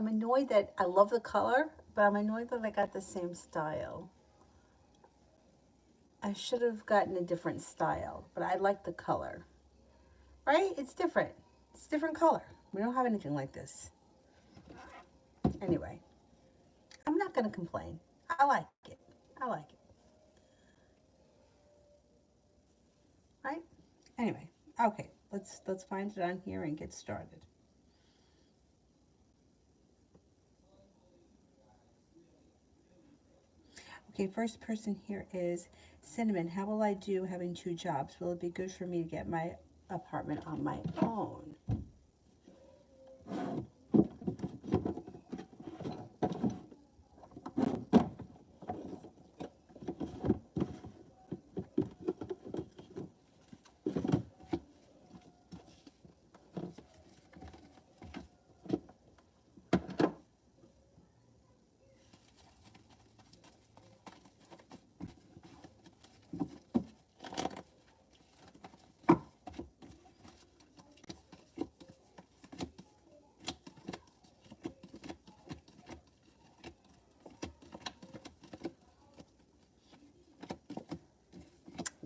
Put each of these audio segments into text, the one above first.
I'm annoyed that I love the color, but I'm annoyed that I got the same style. I should have gotten a different style, but I like the color. Right? It's different. It's a different color. We don't have anything like this. Anyway, I'm not going to complain. I like it. I like it. Right? Anyway, okay. Let's find it on here and get started. Okay, first person here is Cinnamon. How will I do having 2 jobs? Will it be good for me to get my apartment on my own?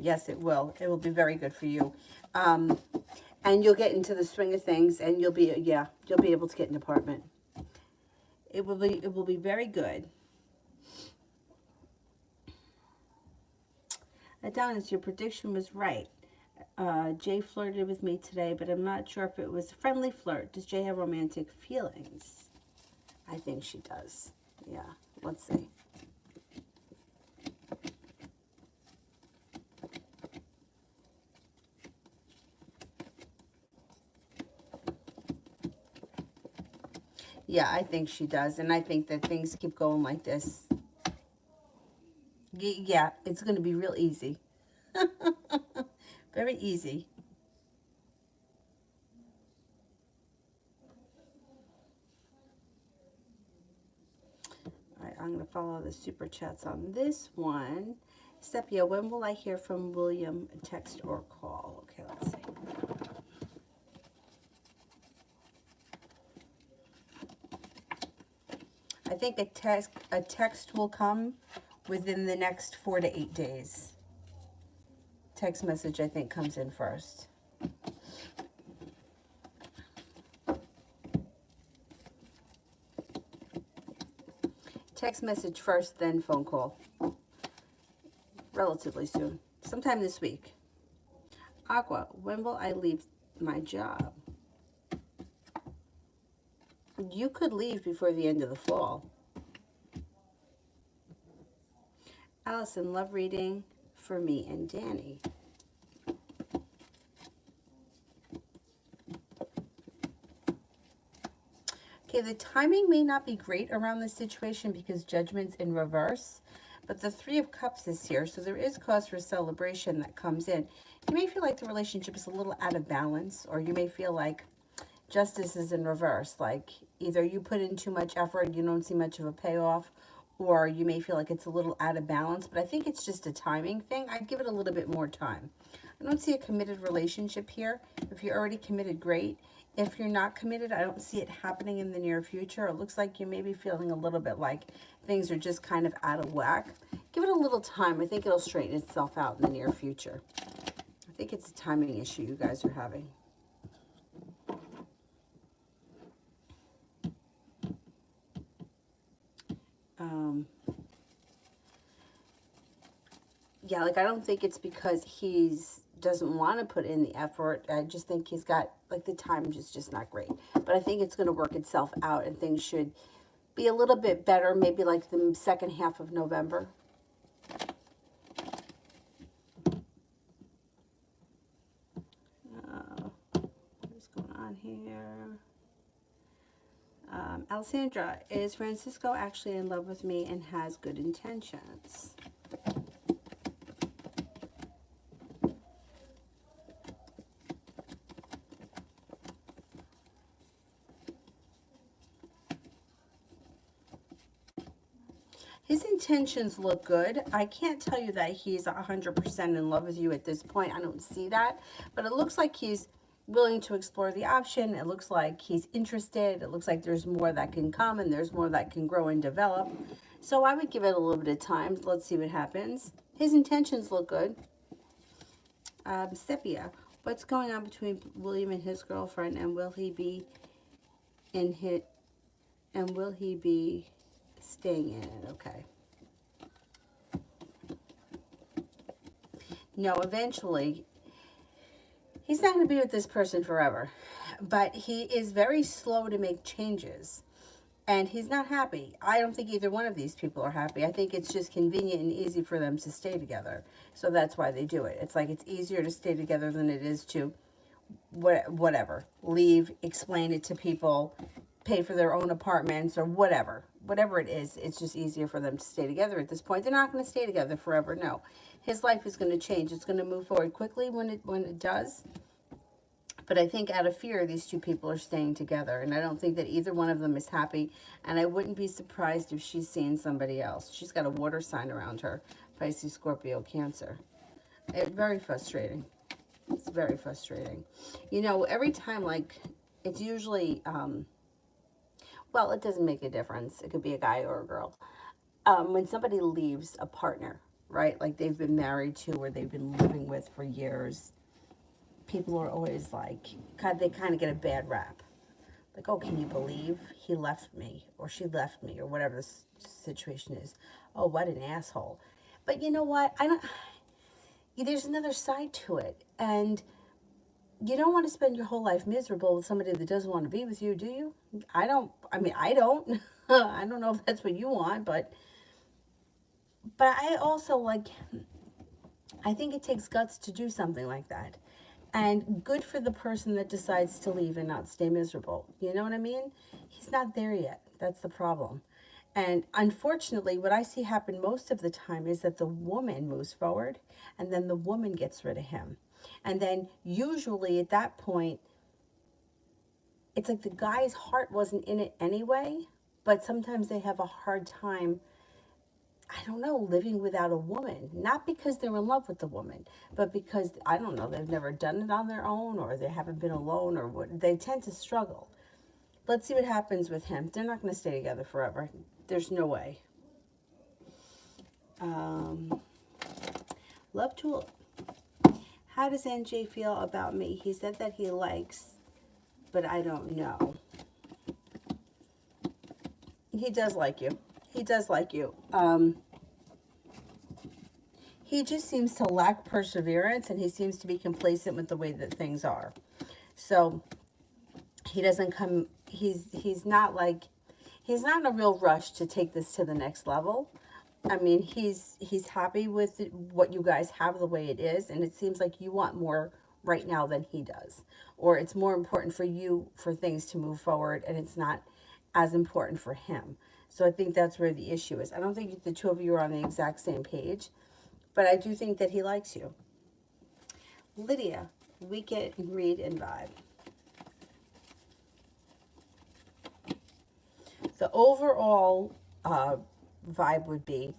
Yes, it will. It will be very good for you. And you'll get into the swing of things, and you'll be able to get an apartment. It will be very good. Adonis, your prediction was right. Jay flirted with me today, but I'm not sure if it was a friendly flirt. Does Jay have romantic feelings? I think she does. Yeah, let's see. Yeah, I think she does. And I think that things keep going like this. Yeah, it's going to be real easy. Very easy. All right, I'm going to follow the super chats on this one. Sepia, when will I hear from William? Text or call? Okay, let's see. I think a text will come within the next 4 to 8 days. Text message, I think, comes in first. Text message first, then phone call. Relatively soon. Sometime this week. Aqua, when will I leave my job? You could leave before the end of the fall. Allison, love reading for me and Danny. Okay, the timing may not be great around this situation because Judgment's in reverse, but the 3 of Cups is here, so there is cause for celebration that comes in. You may feel like the relationship is a little out of balance, or you may feel like Justice is in reverse, like either you put in too much effort, you don't see much of a payoff, or you may feel like it's a little out of balance, but I think it's just a timing thing. I'd give it a little bit more time. I don't see a committed relationship here. If you're already committed, great. If you're not committed, I don't see it happening in the near future. It looks like you may be feeling a little bit like things are just kind of out of whack. Give it a little time. I think it'll straighten itself out in the near future. I think it's a timing issue you guys are having. Yeah, like I don't think it's because he's doesn't want to put in the effort. I just think he's got, like, the time is just not great. But I think it's going to work itself out and things should be a little bit better, maybe like the second half of November. What's going on here? Alessandra, is Francisco actually in love with me and has good intentions? His intentions look good. I can't tell you that he's 100% in love with you at this point. I don't see that. But it looks like he's willing to explore the option. It looks like he's interested. It looks like there's more that can come and there's more that can grow and develop. So I would give it a little bit of time. Let's see what happens. His intentions look good. Sepia, what's going on between William and his girlfriend, and will he be in his, and will he be staying in it? Okay. No, eventually, he's not going to be with this person forever, but he is very slow to make changes, and he's not happy. I don't think either one of these people are happy. I think it's just convenient and easy for them to stay together, so that's why they do it. It's like it's easier to stay together than it is to whatever, leave, explain it to people, pay for their own apartments or whatever it is. It's just easier for them to stay together at this point. They're not going to stay together forever. No, his life is going to change. It's going to move forward quickly when it does. But I think out of fear, these two people are staying together, and I don't think that either one of them is happy, and I wouldn't be surprised if she's seeing somebody else. She's got a water sign around her, Pisces, Scorpio, Cancer. Very frustrating. It's very frustrating. You know, every time, like, it's usually, well, it doesn't make a difference. It could be a guy or a girl. When somebody leaves a partner, right, like they've been married to or they've been living with for years, people are always like, they kind of get a bad rap. Like, oh, can you believe he left me or she left me or whatever the situation is. Oh, what an asshole. But you know what? There's another side to it. And you don't want to spend your whole life miserable with somebody that doesn't want to be with you, do you? I don't. I don't. I don't know if that's what you want, but I also, like, I think it takes guts to do something like that. And good for the person that decides to leave and not stay miserable. You know what I mean? He's not there yet. That's the problem. And unfortunately, what I see happen most of the time is that the woman moves forward and then the woman gets rid of him. And then usually at that point, it's like the guy's heart wasn't in it anyway, but sometimes they have a hard time, I don't know, living without a woman. Not because they're in love with the woman, but because, I don't know, they've never done it on their own or they haven't been alone or what. They tend to struggle. Let's see what happens with him. They're not going to stay together forever. There's no way. Love Tool. How does NJ feel about me? He said that he likes, but I don't know. He does like you. He does like you. He just seems to lack perseverance, and he seems to be complacent with the way that things are. So he doesn't come, he's not in a real rush to take this to the next level. I mean, he's happy with what you guys have the way it is, and it seems like you want more right now than he does. Or it's more important for you for things to move forward, and it's not as important for him. So I think that's where the issue is. I don't think the two of you are on the exact same page, but I do think that he likes you. Lydia, weekend read and vibe. The overall vibe would be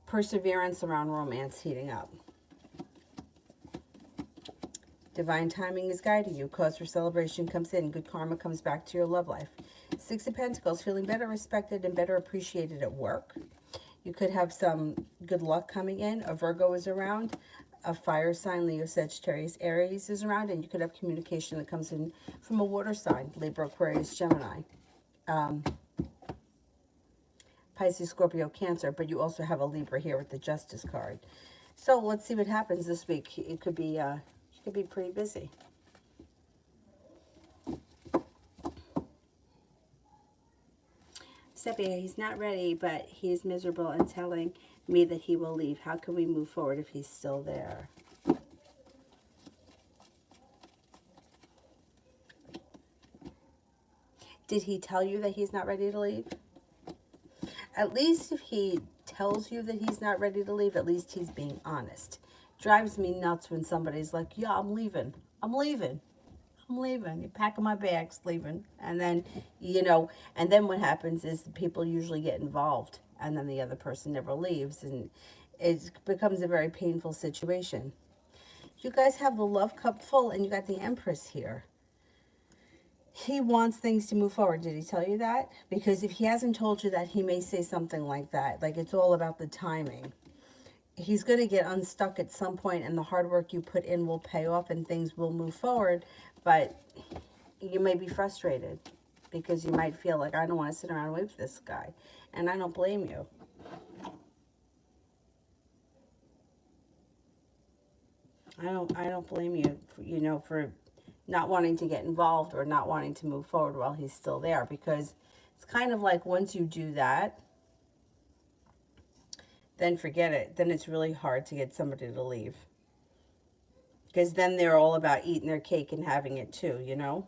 perseverance around romance heating up. Divine timing is guiding you. Cause for celebration comes in. Good karma comes back to your love life. Six of Pentacles, feeling better respected and better appreciated at work. You could have some good luck coming in. A Virgo is around. A fire sign, Leo, Sagittarius, Aries is around. And you could have communication that comes in from a water sign, Libra, Aquarius, Gemini. Pisces, Scorpio, Cancer, but you also have a Libra here with the Justice card. So let's see what happens this week. It could be pretty busy. Sepia, he's not ready, but he is miserable and telling me that he will leave. How can we move forward if he's still there? Did he tell you that he's not ready to leave? At least if he tells you that he's not ready to leave, at least he's being honest. Drives me nuts when somebody's like, yeah, I'm leaving. I'm leaving. I'm leaving. You're packing my bags, leaving. And then, and then what happens is people usually get involved and then the other person never leaves. And it becomes a very painful situation. You guys have the love cup full and you got the Empress here. He wants things to move forward. Did he tell you that? Because if he hasn't told you that, he may say something like that. Like, it's all about the timing. He's going to get unstuck at some point, and the hard work you put in will pay off and things will move forward. But you may be frustrated because you might feel like, I don't want to sit around and wait for this guy. And I don't blame you. I don't blame you, for not wanting to get involved or not wanting to move forward while he's still there, because it's kind of like once you do that, then forget it. Then it's really hard to get somebody to leave, because then they're all about eating their cake and having it too, you know?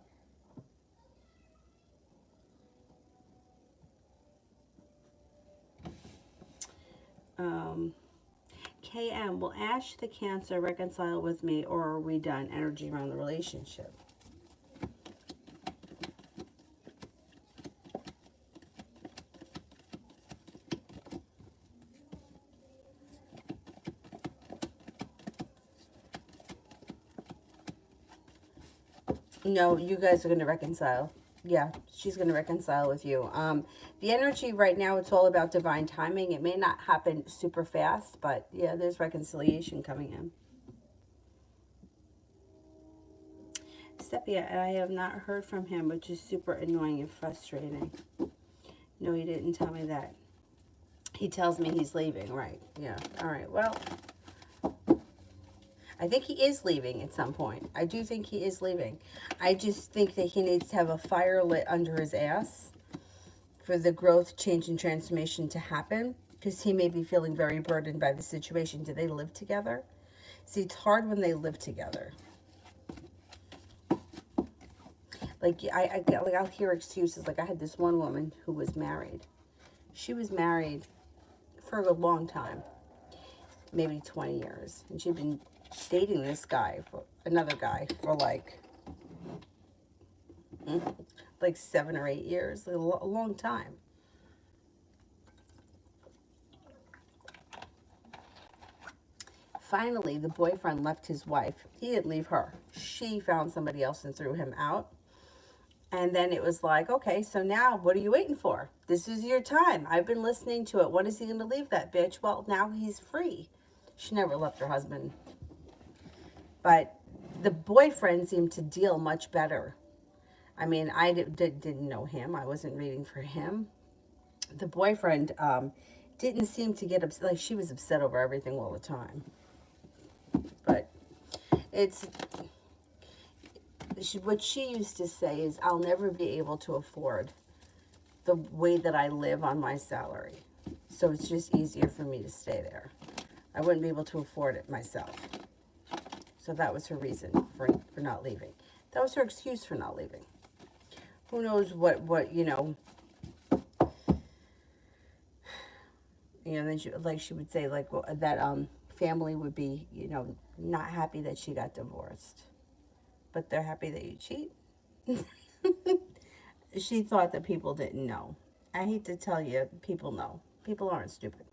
KM, will Ash the Cancer reconcile with me, or are we done? Energy around the relationship. No, you guys are going to reconcile. Yeah, she's going to reconcile with you. The energy right now, it's all about divine timing. It may not happen super fast, but yeah, there's reconciliation coming in. Sepia, I have not heard from him, which is super annoying and frustrating. No, he didn't tell me that. He tells me he's leaving, right? Yeah, all right, well, I think he is leaving at some point. I do think he is leaving. I just think that he needs to have a fire lit under his ass for the growth, change, and transformation to happen, because he may be feeling very burdened by the situation. Do they live together? See, it's hard when they live together. Like, I'll hear excuses. Like, I had this one woman who was married. She was married for a long time, maybe 20 years. And she'd been dating this guy, another guy, for like 7 or 8 years, a long time. Finally, the boyfriend left his wife. He didn't leave her. She found somebody else and threw him out. And then it was like, okay, so now what are you waiting for? This is your time. I've been listening to it. When is he going to leave that bitch? Well, now he's free. She never left her husband. But the boyfriend seemed to deal much better. I mean, I didn't know him. I wasn't reading for him. The boyfriend didn't seem to get upset. Like, she was upset over everything all the time. But what she used to say is, I'll never be able to afford the way that I live on my salary. So it's just easier for me to stay there. I wouldn't be able to afford it myself. So that was her reason for not leaving. That was her excuse for not leaving. Who knows what then she would say, like, well, that family would be, not happy that she got divorced. But they're happy that you cheat. She thought that people didn't know. I hate to tell you, people know. People aren't stupid.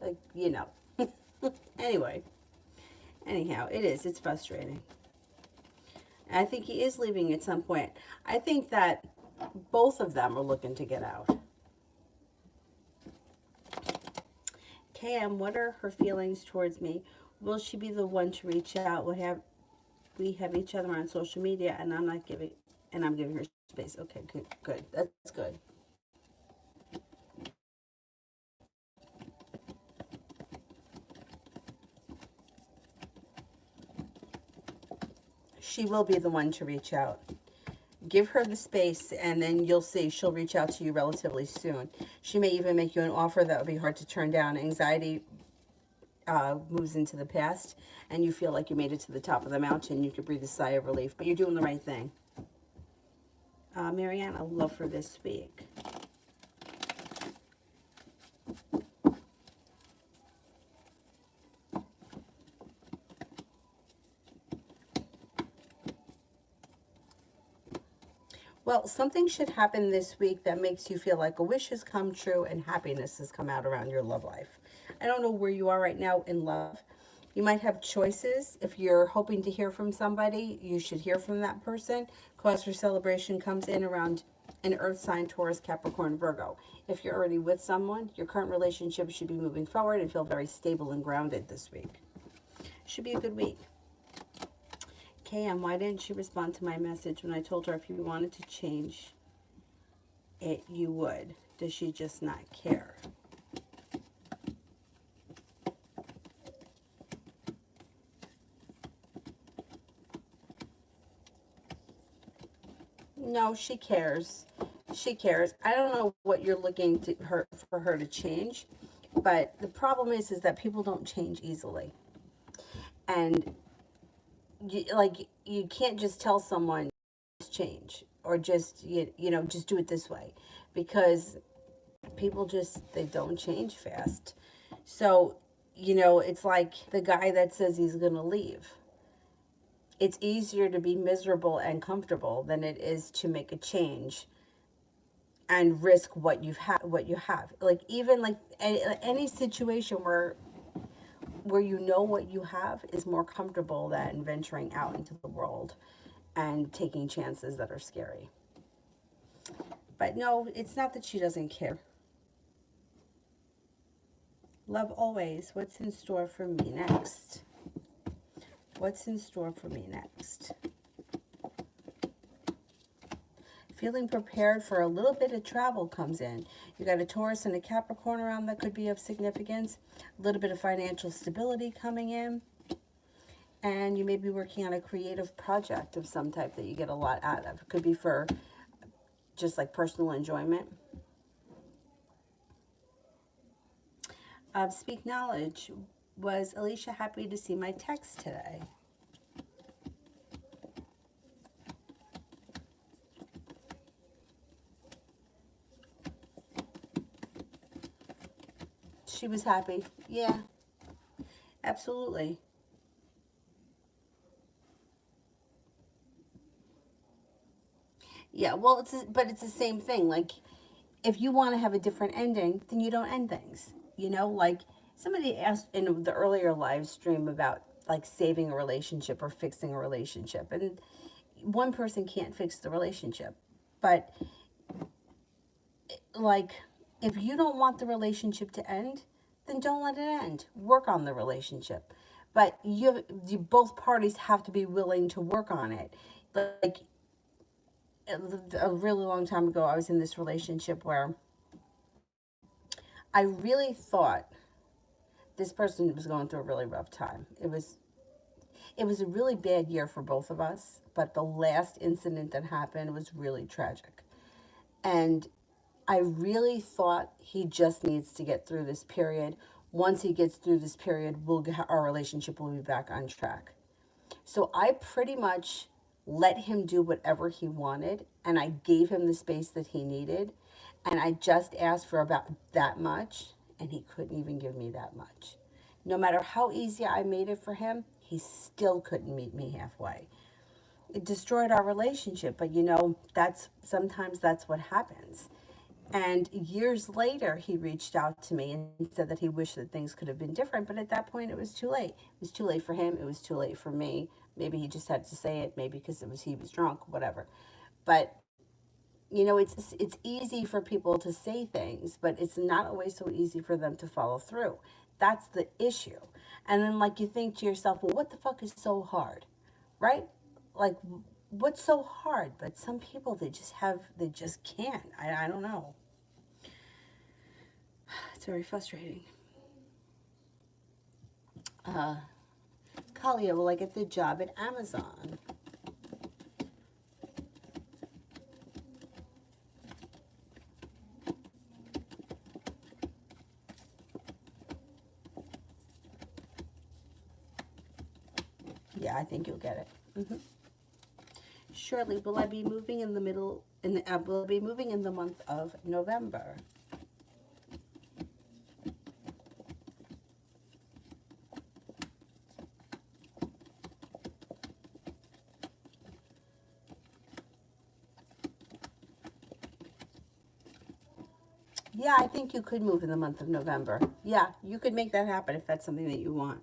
Like, Anyway. Anyhow, it's frustrating. I think he is leaving at some point. I think that both of them are looking to get out. KM, what are her feelings towards me? Will she be the one to reach out? We have each other on social media, and I'm giving her space. Okay, good. That's good. She will be the one to reach out. Give her the space, and then you'll see she'll reach out to you relatively soon. She may even make you an offer that would be hard to turn down. Anxiety moves into the past, and you feel like you made it to the top of the mountain. You could breathe a sigh of relief, but you're doing the right thing. Marianne, I love for this week. Well, something should happen this week that makes you feel like a wish has come true and happiness has come out around your love life. I don't know where you are right now in love, You might have choices. If you're hoping to hear from somebody, you should hear from that person. Cause for celebration comes in around an earth sign, Taurus, Capricorn, Virgo. If you're already with someone, your current relationship should be moving forward and feel very stable and grounded this week. Should be a good week. KM, why didn't she respond to my message when I told her if you wanted to change it, you would? Does she just not care? No, she cares. She cares. I don't know what you're looking to her for her to change, but the problem is that people don't change easily. And you can't just tell someone just change or just just do it this way, because people just they don't change fast. So, it's like the guy that says he's going to leave. It's easier to be miserable and comfortable than it is to make a change and risk what you have. Like, even like any situation where what you have is more comfortable than venturing out into the world and taking chances that are scary. But no, it's not that she doesn't care. Love always. What's in store for me next? What's in store for me next? Feeling prepared for a little bit of travel comes in. You got a Taurus and a Capricorn around that could be of significance. A little bit of financial stability coming in. And you may be working on a creative project of some type that you get a lot out of. It could be for just like personal enjoyment. Speak knowledge. Was Alicia happy to see my text today? She was happy. Yeah, absolutely. Yeah, well, but it's the same thing. Like, if you want to have a different ending, then you don't end things. Like somebody asked in the earlier live stream about like saving a relationship or fixing a relationship, and one person can't fix the relationship. But like, if you don't want the relationship to end, then don't let it end. Work on the relationship. But you both parties have to be willing to work on it. Like, a really long time ago, I was in this relationship where I really thought this person was going through a really rough time. It was a really bad year for both of us, but the last incident that happened was really tragic. And I really thought he just needs to get through this period. Once he gets through this period, our relationship will be back on track. So I pretty much let him do whatever he wanted, and I gave him the space that he needed. And I just asked for about that much, and he couldn't even give me that much. No matter how easy I made it for him, he still couldn't meet me halfway. It destroyed our relationship, but sometimes that's what happens. And years later, he reached out to me and said that he wished that things could have been different. But at that point, it was too late. It was too late for him. It was too late for me. Maybe he just had to say it. Maybe because he was drunk, whatever. But it's easy for people to say things, but it's not always so easy for them to follow through. That's the issue. And then, like, you think to yourself, well, what the fuck is so hard, right? Like, what's so hard? But some people, they just can't. I don't know. It's very frustrating. Kalia, will I get the job at Amazon? Yeah, I think you'll get it. Shirley, will I be moving in the middle? Will I be moving in the month of November? Yeah, I think you could move in the month of November. Yeah, you could make that happen if that's something that you want.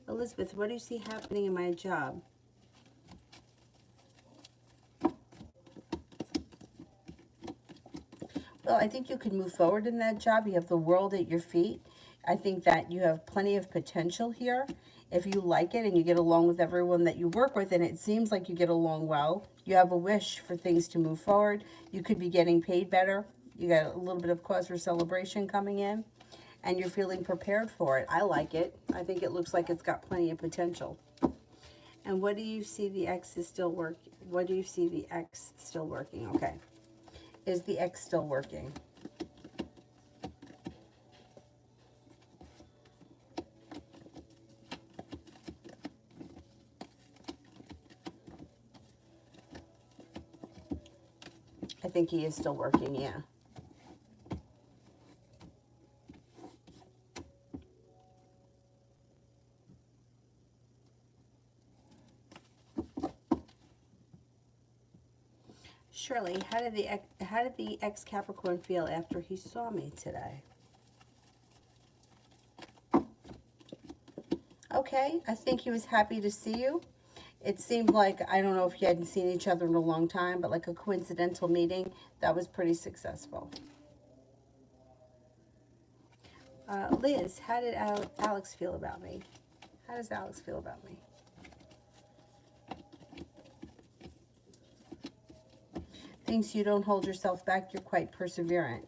Elizabeth, what do you see happening in my job? Well, I think you can move forward in that job. You have the world at your feet. I think that you have plenty of potential here. If you like it and you get along with everyone that you work with, and it seems like you get along well, you have a wish for things to move forward. You could be getting paid better. You got a little bit of cause for celebration coming in, and you're feeling prepared for it. I like it. I think it looks like it's got plenty of potential. And what do you see the X is still working? What do you see the X still working? Okay. Is the X still working? I think he is still working, yeah. Shirley, how did the ex Capricorn feel after he saw me today? Okay, I think he was happy to see you. It seemed like, I don't know if you hadn't seen each other in a long time, but like a coincidental meeting, that was pretty successful. Liz, how did Alex feel about me? How does Alex feel about me? Thinks you don't hold yourself back, you're quite perseverant.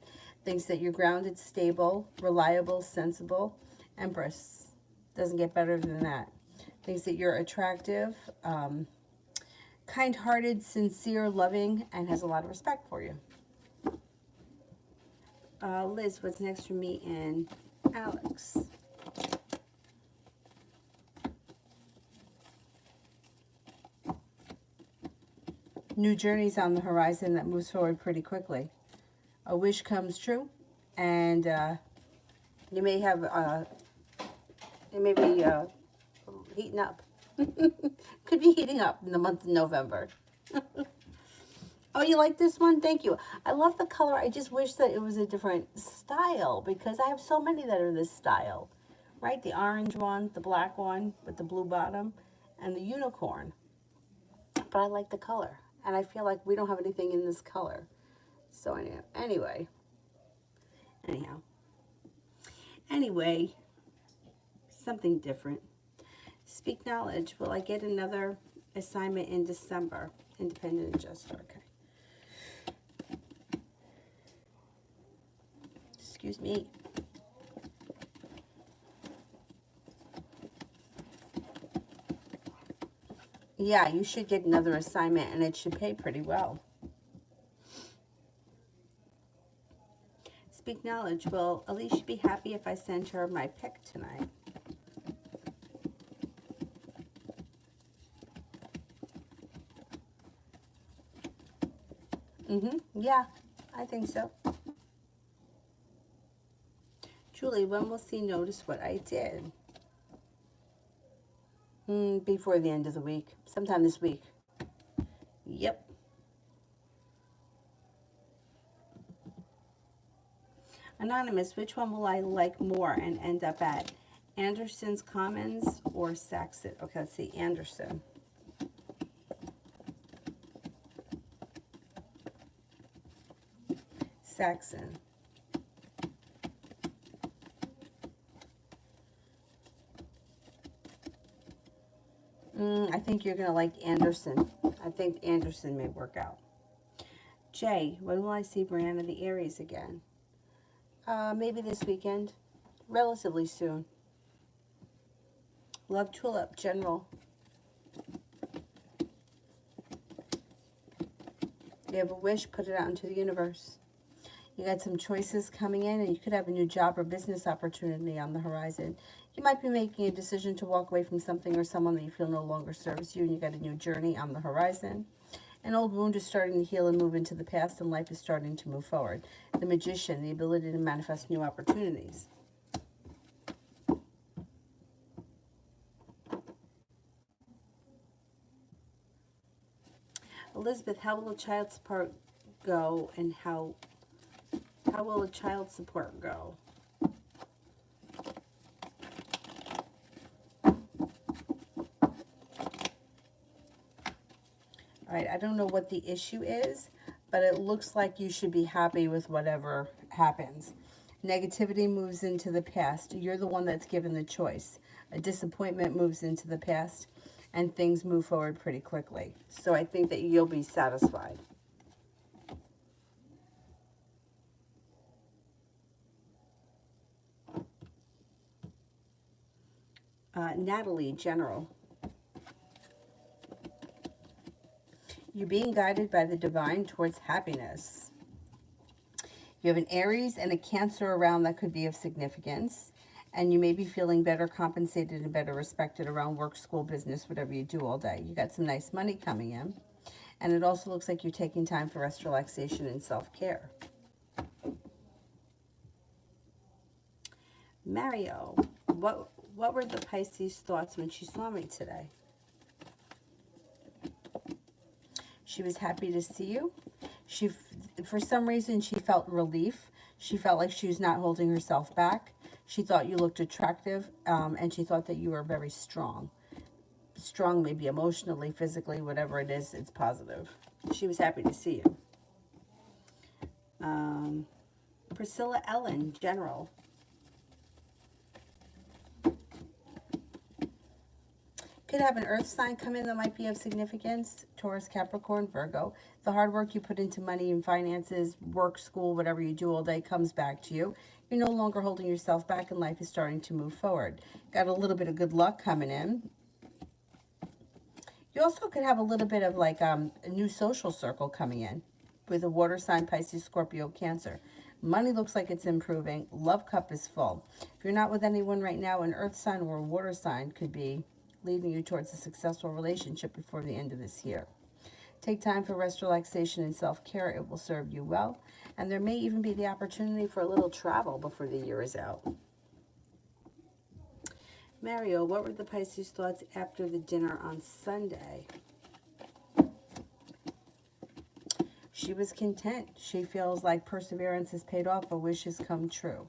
Thinks that you're grounded, stable, reliable, sensible, Empress. Doesn't get better than that. Thinks that you're attractive, kind-hearted, sincere, loving, and has a lot of respect for you. Liz, what's next for me and Alex? New journeys on the horizon that moves forward pretty quickly. A wish comes true, and you may have, it may be heating up. Could be heating up in the month of November. Oh, you like this one? Thank you. I love the color. I just wish that it was a different style because I have so many that are this style, right? The orange one, the black one with the blue bottom, and the unicorn. But I like the color, and I feel like we don't have anything in this color. So anyway, something different. Speak knowledge. Will I get another assignment in December? Independent adjuster. Okay. Excuse me. Yeah, you should get another assignment, and it should pay pretty well. Speak knowledge. Will Alicia be happy if I send her my pick tonight? Yeah, I think so. Julie, when will she notice what I did? Before the end of the week. Sometime this week. Yep. Anonymous, which one will I like more and end up at? Anderson's Commons or Saxon? Okay, let's see. Anderson. Saxon. I think you're going to like Anderson. I think Anderson may work out. Jay, when will I see Brianna the Aries again? Maybe this weekend. Relatively soon. Love Tulip, General. You have a wish, put it out into the universe. You got some choices coming in, and you could have a new job or business opportunity on the horizon. You might be making a decision to walk away from something or someone that you feel no longer serves you, and you got a new journey on the horizon. An old wound is starting to heal and move into the past, and life is starting to move forward. The Magician, the ability to manifest new opportunities. Elizabeth, how will a child support go, and how will a child support go? don't know what the issue is, but it looks like you should be happy with whatever happens. Negativity moves into the past. You're the one that's given the choice. A disappointment moves into the past, and things move forward pretty quickly. So I think that you'll be satisfied. Natalie, General. You're being guided by the divine towards happiness. You have an Aries and a Cancer around that could be of significance. And you may be feeling better compensated and better respected around work, school, business, whatever you do all day. You got some nice money coming in. And it also looks like you're taking time for rest, relaxation, and self-care. Mario, what were the Pisces thoughts when she saw me today? She was happy to see you. For some reason, she felt relief. She felt like she was not holding herself back. She thought you looked attractive, and she thought that you were very strong. Strong, maybe emotionally, physically, whatever it is, it's positive. She was happy to see you. Priscilla Ellen, General. Could have an earth sign come in that might be of significance. Taurus, Capricorn, Virgo. The hard work you put into money and finances, work, school, whatever you do all day comes back to you. You're no longer holding yourself back and life is starting to move forward. Got a little bit of good luck coming in. You also could have a little bit of like a new social circle coming in with a water sign, Pisces, Scorpio, Cancer. Money looks like it's improving. Love cup is full. If you're not with anyone right now, an earth sign or a water sign could be leading you towards a successful relationship before the end of this year. Take time for rest, relaxation, and self-care. It will serve you well. And there may even be the opportunity for a little travel before the year is out. Mario, what were the Pisces thoughts after the dinner on Sunday? She was content. She feels like perseverance has paid off. Her wishes come true.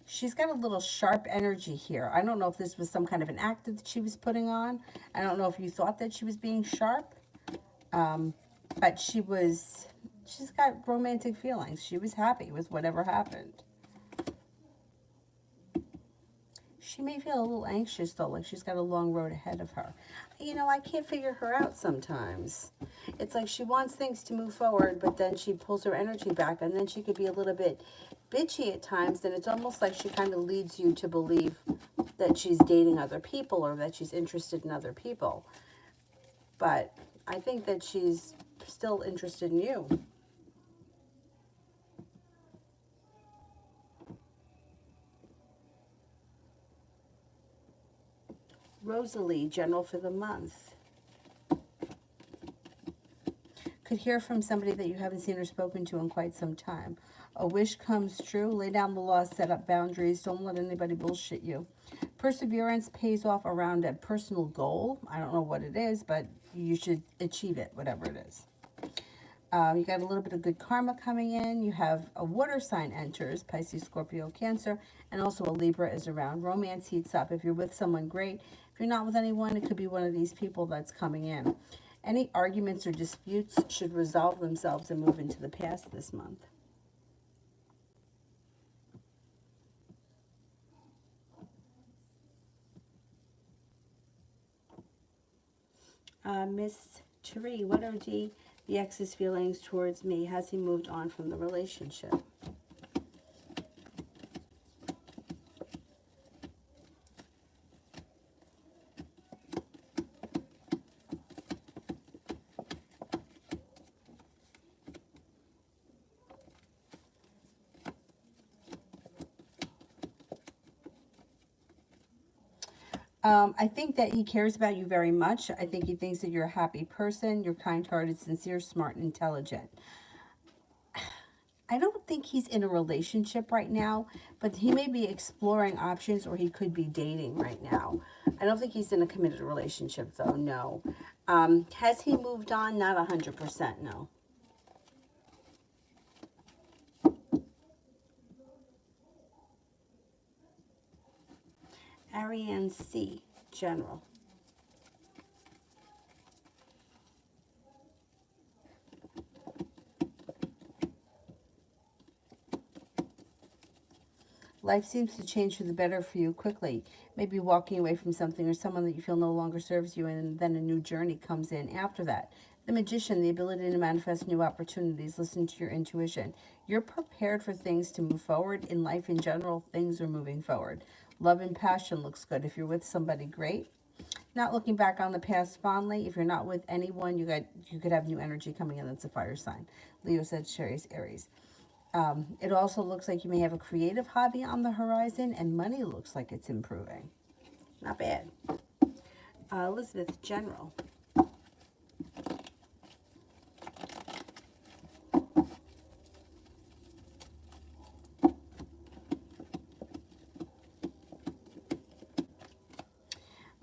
She's got a little sharp energy here. I don't know if this was some kind of an act that she was putting on. I don't know if you thought that she was being sharp. But she's got romantic feelings. She was happy with whatever happened. She may feel a little anxious, though, like she's got a long road ahead of her. You know, I can't figure her out sometimes. It's like she wants things to move forward, but then she pulls her energy back, and then she could be a little bit bitchy at times, and it's almost like she kind of leads you to believe that she's dating other people or that she's interested in other people. But I think that she's still interested in you. Rosalie, General for the month. Could hear from somebody that you haven't seen or spoken to in quite some time. A wish comes true. Lay down the law, set up boundaries. Don't let anybody bullshit you. Perseverance pays off around a personal goal. I don't know what it is, but you should achieve it, whatever it is. You got a little bit of good karma coming in. You have a water sign enters, Pisces, Scorpio, Cancer, and also a Libra is around. Romance heats up. If you're with someone, great. If you're not with anyone, it could be one of these people that's coming in. Any arguments or disputes should resolve themselves and move into the past this month. Miss Cherie, what are the ex's feelings towards me? Has he moved on from the relationship? I think that he cares about you very much. I think he thinks that you're a happy person. You're kind-hearted, sincere, smart, and intelligent. I don't think he's in a relationship right now, but he may be exploring options, or he could be dating right now. I don't think he's in a committed relationship, though, no. Has he moved on? Not 100%, no. Ariane C., General. Life seems to change for the better for you quickly. Maybe walking away from something or someone that you feel no longer serves you, and then a new journey comes in after that. The Magician, the ability to manifest new opportunities, listen to your intuition. You're prepared for things to move forward. In life in general, things are moving forward. Love and passion looks good. If you're with somebody, great. Not looking back on the past fondly. If you're not with anyone, you could have new energy coming in. That's a fire sign. Leo, Sagittarius, Aries. It also looks like you may have a creative hobby on the horizon, and money looks like it's improving. Not bad. Elizabeth, general.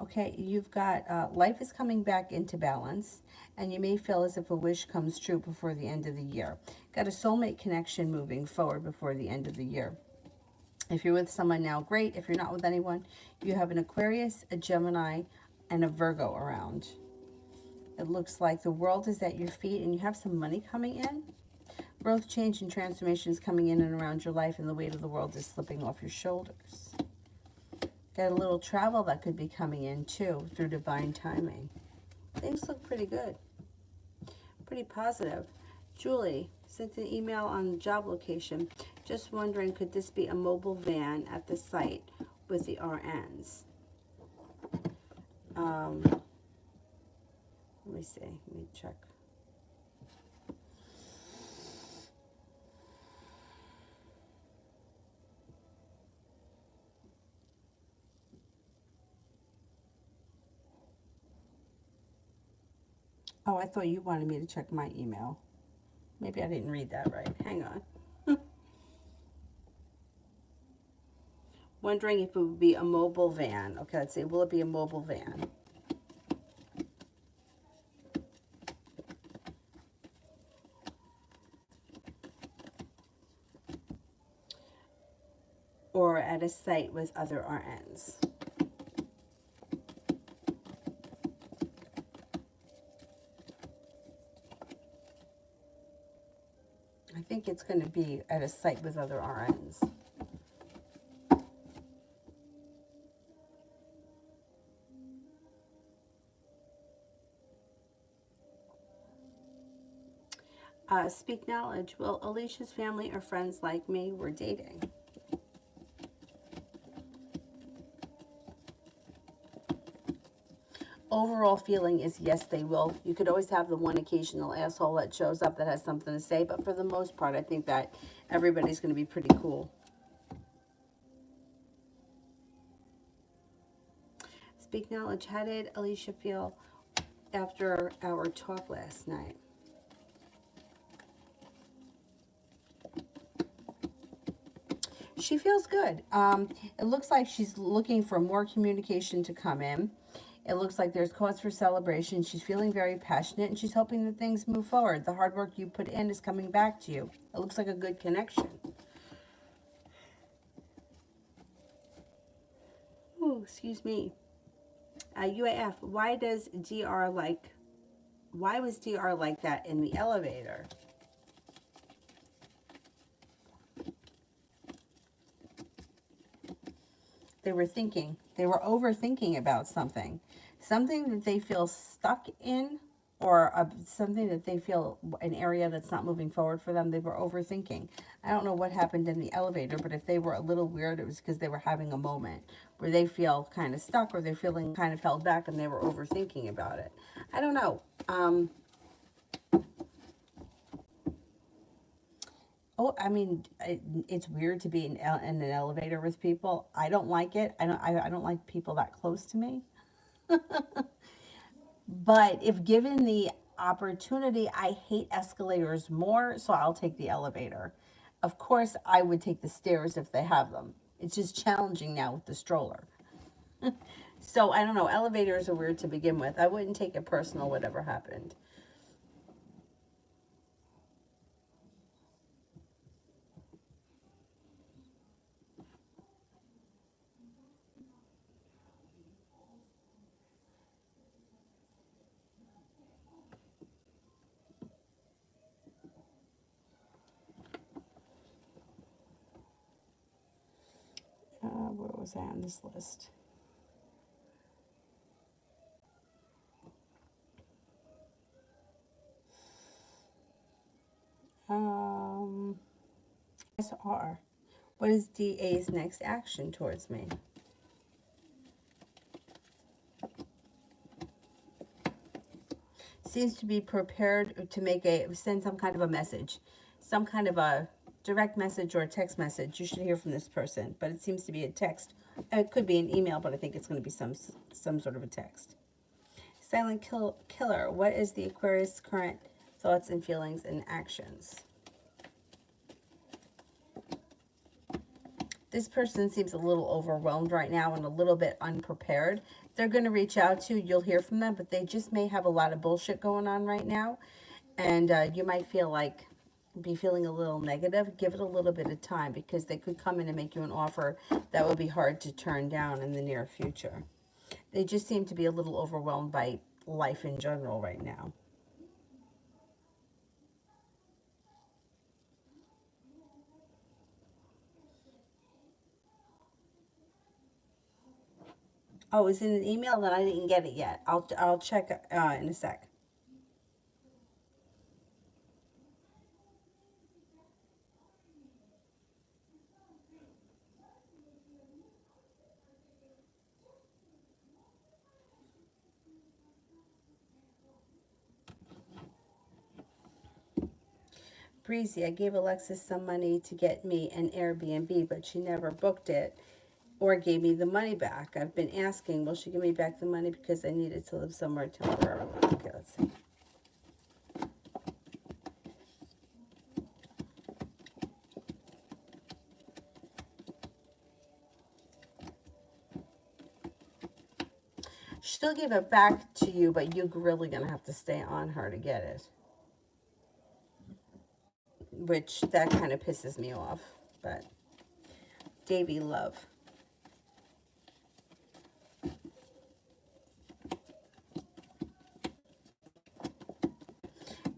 Okay, you've got life is coming back into balance, and you may feel as if a wish comes true before the end of the year. Got a soulmate connection moving forward before the end of the year. If you're with someone now, great. If you're not with anyone, you have an Aquarius, a Gemini, and a Virgo around. It looks like the world is at your feet, and you have some money coming in. Growth, change, and transformation is coming in and around your life, and the weight of the world is slipping off your shoulders. Got a little travel that could be coming in too through divine timing. Things look pretty good. Pretty positive. Julie sent an email on job location. Just wondering, could this be a mobile van at the site with the RNs? Let me see. Let me check. Oh, I thought you wanted me to check my email. Maybe I didn't read that right. Hang on. Wondering if it would be a mobile van. Okay, let's see. Will it be a mobile van? Or at a site with other RNs? I think it's going to be at a site with other RNs. Speak knowledge. Will Alicia's family or friends like me? We're dating. Overall feeling is yes, they will. You could always have the one occasional asshole that shows up that has something to say, but for the most part, I think that everybody's going to be pretty cool. Speak knowledge. How did Alicia feel after our talk last night? She feels good. It looks like she's looking for more communication to come in. It looks like there's cause for celebration. She's feeling very passionate, and she's hoping that things move forward. The hard work you put in is coming back to you. It looks like a good connection. Oh, excuse me. UAF, why was DR like that in the elevator? They were overthinking about something that they feel stuck in, or something that they feel an area that's not moving forward for them. They were overthinking. I don't know what happened in the elevator, but if they were a little weird, it was because they were having a moment where they feel kind of stuck, or they're feeling kind of held back, and they were overthinking about it. I don't know. Oh, I mean, it's weird to be in an elevator with people. I don't like it. I don't like people that close to me. But if given the opportunity, I hate escalators more, so I'll take the elevator. Of course, I would take the stairs if they have them. It's just challenging now with the stroller. So I don't know. Elevators are weird to begin with. I wouldn't take it personal, whatever happened. Where was I on this list? SR. What is DA's next action towards me? Seems to be prepared to send some kind of a message, some kind of a direct message or a text message. You should hear from this person, but it seems to be a text. It could be an email, but I think it's going to be some sort of a text. Silent killer. What is the Aquarius' current thoughts and feelings and actions? This person seems a little overwhelmed right now and a little bit unprepared. They're going to reach out to you. You'll hear from them, but they just may have a lot of bullshit going on right now. And you might be feeling a little negative. Give it a little bit of time, because they could come in and make you an offer that would be hard to turn down in the near future. They just seem to be a little overwhelmed by life in general right now. Oh, it's in an email? Then I didn't get it yet. I'll check in a sec. Breezy, I gave Alexis some money to get me an Airbnb, but she never booked it or gave me the money back. I've been asking, will she give me back the money because I needed to live somewhere temporarily? Okay, let's see. She'll give it back to you, but you're really going to have to stay on her to get it. Which, that kind of pisses me off. But, Davy love.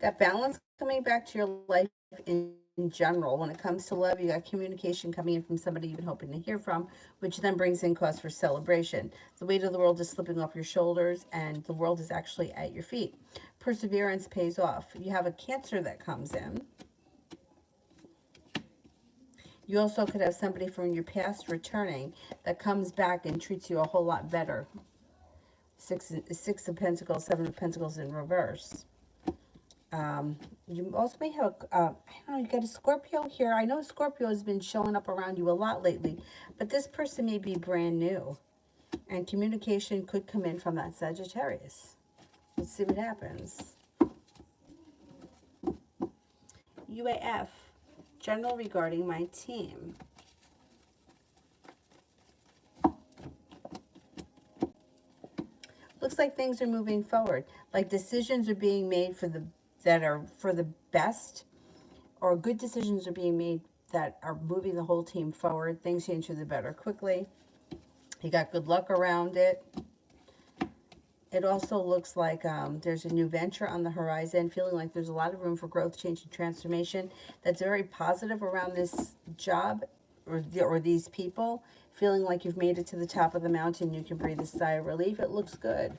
Got balance coming back to your life in general. When it comes to love, you got communication coming in from somebody you've been hoping to hear from, which then brings in cause for celebration. The weight of the world is slipping off your shoulders, and the world is actually at your feet. Perseverance pays off. You have a Cancer that comes in. You also could have somebody from your past returning that comes back and treats you a whole lot better. Six of Pentacles, Seven of Pentacles in reverse. You also may have, I don't know, you got a Scorpio here. I know Scorpio has been showing up around you a lot lately, but this person may be brand new. And communication could come in from that Sagittarius. Let's see what happens. UAF, general regarding my team. Looks like things are moving forward. Like decisions are being made that are for the best, or good decisions are being made that are moving the whole team forward. Things change for the better quickly. You got good luck around it. It also looks like there's a new venture on the horizon, feeling like there's a lot of room for growth, change, and transformation. That's very positive around this job or these people. Feeling like you've made it to the top of the mountain, you can breathe a sigh of relief. It looks good.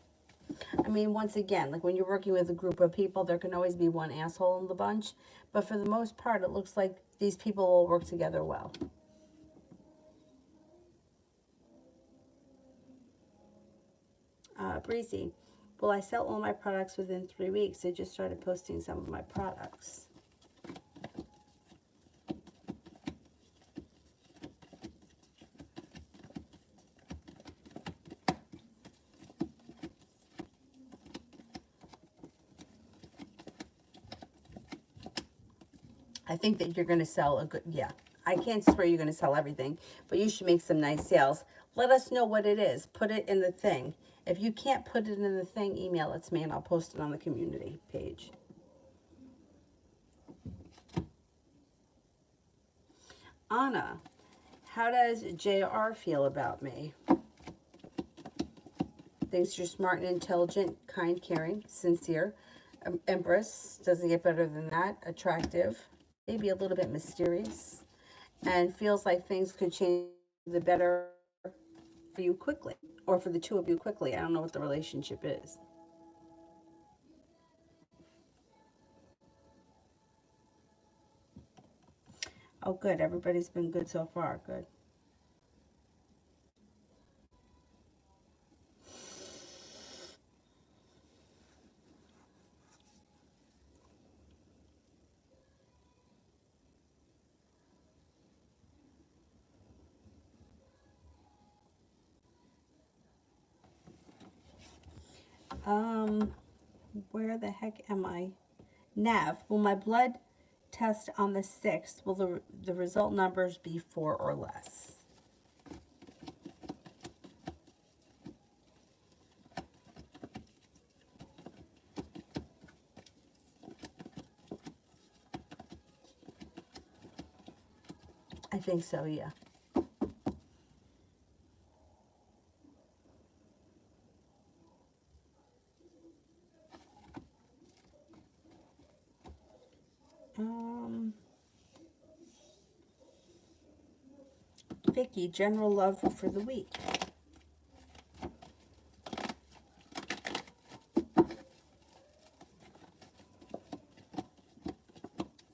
I mean, once again, like when you're working with a group of people, there can always be one asshole in the bunch. But for the most part, it looks like these people will work together well. Breezy, will I sell all my products within 3 weeks? I just started posting some of my products. I think that you're going to sell a good, yeah. I can't swear you're going to sell everything, but you should make some nice sales. Let us know what it is. Put it in the thing. If you can't put it in the thing, email it to me and I'll post it on the community page. Anna, how does JR feel about me? Thinks you're smart and intelligent, kind, caring, sincere. Empress, doesn't get better than that. Attractive, maybe a little bit mysterious, and feels like things could change for the better for you quickly, or for the two of you quickly. I don't know what the relationship is. Oh, good. Everybody's been good so far. Good. Where the heck am I? Nav, will my blood test on the 6th, will the result numbers be 4 or less? I think so, yeah. Vicky, general love for the week.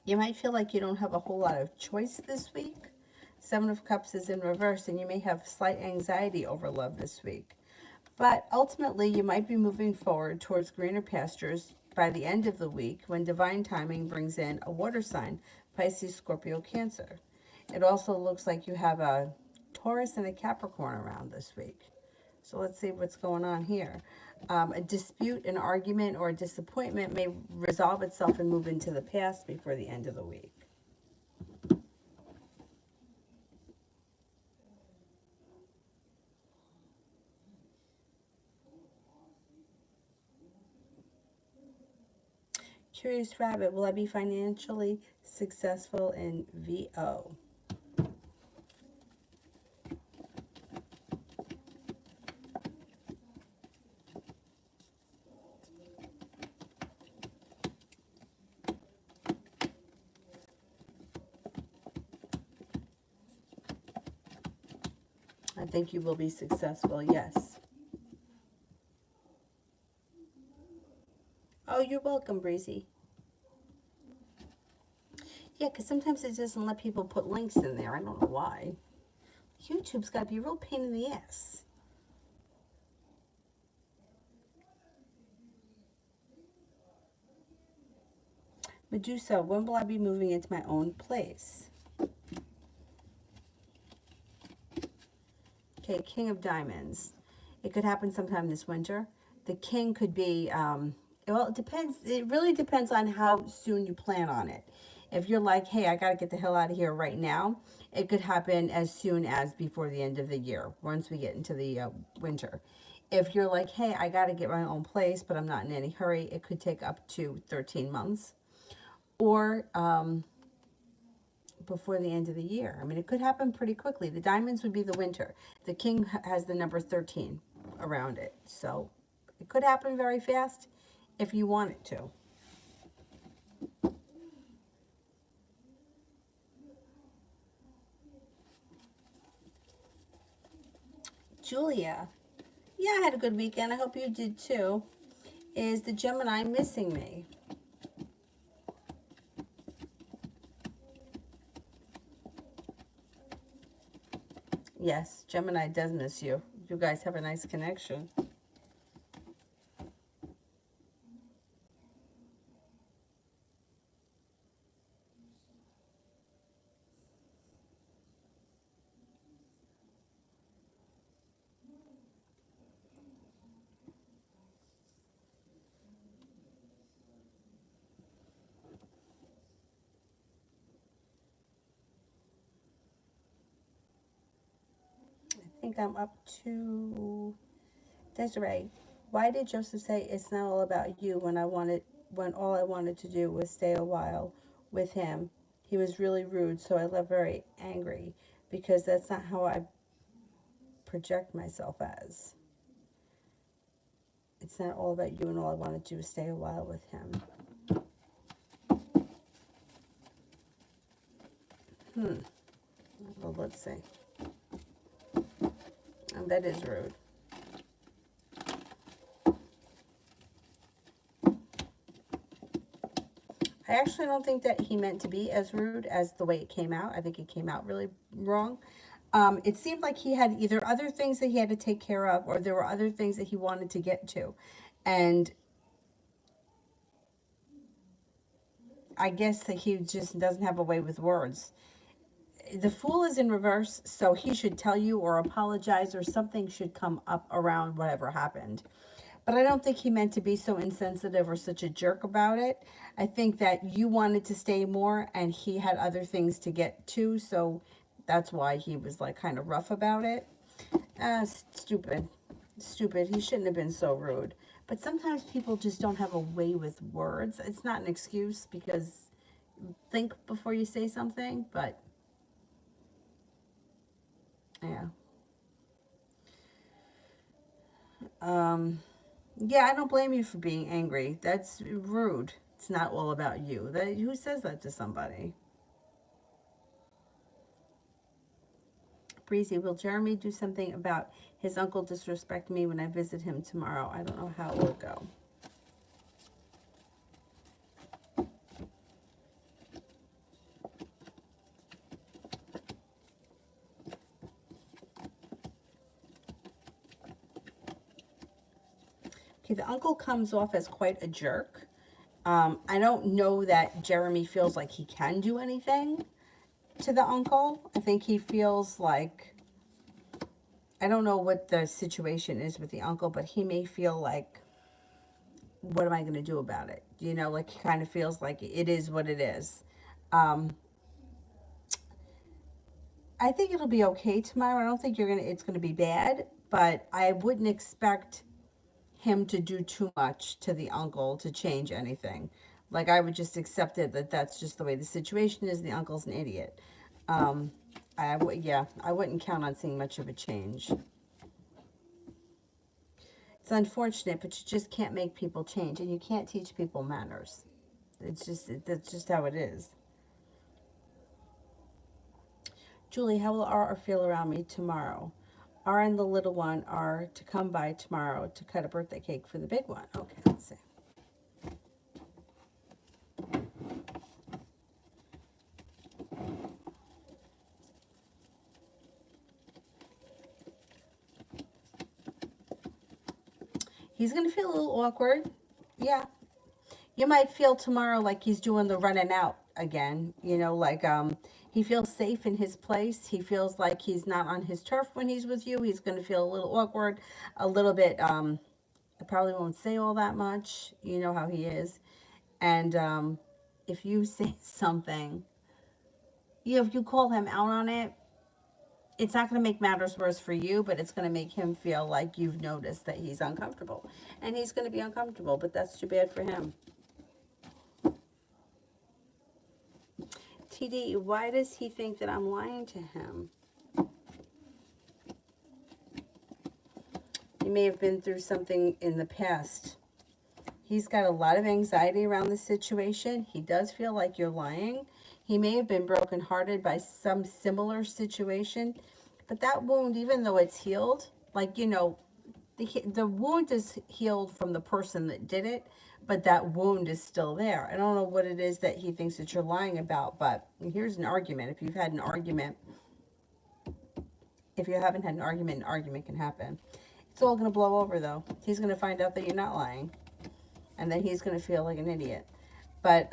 You might feel like you don't have a whole lot of choice this week. 7 of Cups is in reverse, and you may have slight anxiety over love this week. But ultimately, you might be moving forward towards greener pastures by the end of the week when divine timing brings in a water sign, Pisces, Scorpio, Cancer. It also looks like you have a Taurus and a Capricorn around this week. So let's see what's going on here. A dispute, an argument, or a disappointment may resolve itself and move into the past before the end of the week. Curious Rabbit, will I be financially successful in VO? I think you will be successful, yes. Oh, you're welcome, Breezy. Yeah, because sometimes it doesn't let people put links in there. I don't know why. YouTube's got to be a real pain in the ass. Medusa, when will I be moving into my own place? Okay, King of Diamonds. It could happen sometime this winter. The king could be, well, it depends. It really depends on how soon you plan on it. If you're like, hey, I got to get the hell out of here right now, it could happen as soon as before the end of the year, once we get into the winter. If you're like, hey, I got to get my own place, but I'm not in any hurry, it could take up to 13 months. Or before the end of the year. I mean, it could happen pretty quickly. The diamonds would be the winter. The king has the number 13 around it. So it could happen very fast if you want it to. Julia. Yeah, I had a good weekend. I hope you did too. Is the Gemini missing me? Yes, Gemini does miss you. You guys have a nice connection. I think I'm up to Desiree. Why did Joseph say it's not all about you when all I wanted to do was stay a while with him? He was really rude, so I left very angry because that's not how I project myself as. It's not all about you and all I wanted to do was stay a while with him. Well, let's see. And that is rude. I actually don't think that he meant to be as rude as the way it came out. I think it came out really wrong. It seemed like he had either other things that he had to take care of, or there were other things that he wanted to get to. And I guess that he just doesn't have a way with words. The Fool is in reverse, so he should tell you or apologize, or something should come up around whatever happened. But I don't think he meant to be so insensitive or such a jerk about it. I think that you wanted to stay more and he had other things to get to, so that's why he was like kind of rough about it. Stupid. Stupid. He shouldn't have been so rude. But sometimes people just don't have a way with words. It's not an excuse, because think before you say something, but yeah. Yeah, I don't blame you for being angry. That's rude. It's not all about you. Who says that to somebody? Breezy, will Jeremy do something about his uncle disrespect me when I visit him tomorrow? I don't know how it will go. Okay, the uncle comes off as quite a jerk. I don't know that Jeremy feels like he can do anything to the uncle. I think he feels like, I don't know what the situation is with the uncle, but he may feel like, what am I going to do about it? You know, like he kind of feels like it is what it is. I think it'll be okay tomorrow. I don't think it's gonna be bad, but I wouldn't expect him to do too much to the uncle to change anything. Like, I would just accept it that that's just the way the situation is. The uncle's an idiot. Yeah, I wouldn't count on seeing much of a change. It's unfortunate, but you just can't make people change, and you can't teach people manners. That's just how it is. Julie, how will R feel around me tomorrow? R and the little one are to come by tomorrow to cut a birthday cake for the big one. Okay, let's see. He's going to feel a little awkward. Yeah. You might feel tomorrow like he's doing the running out again. You know, like he feels safe in his place. He feels like he's not on his turf when he's with you. He's going to feel a little awkward, a little bit. I probably won't say all that much. You know how he is. And if you say something, if you call him out on it, it's not going to make matters worse for you, but it's going to make him feel like you've noticed that he's uncomfortable. And he's going to be uncomfortable, but that's too bad for him. TD, why does he think that I'm lying to him? He may have been through something in the past. He's got a lot of anxiety around the situation. He does feel like you're lying. He may have been brokenhearted by some similar situation. But that wound, even though it's healed, like, you know, the wound is healed from the person that did it, but that wound is still there. I don't know what it is that he thinks that you're lying about, but here's an argument. If you've had an argument, if you haven't had an argument can happen. It's all going to blow over, though. He's going to find out that you're not lying, and then he's going to feel like an idiot. But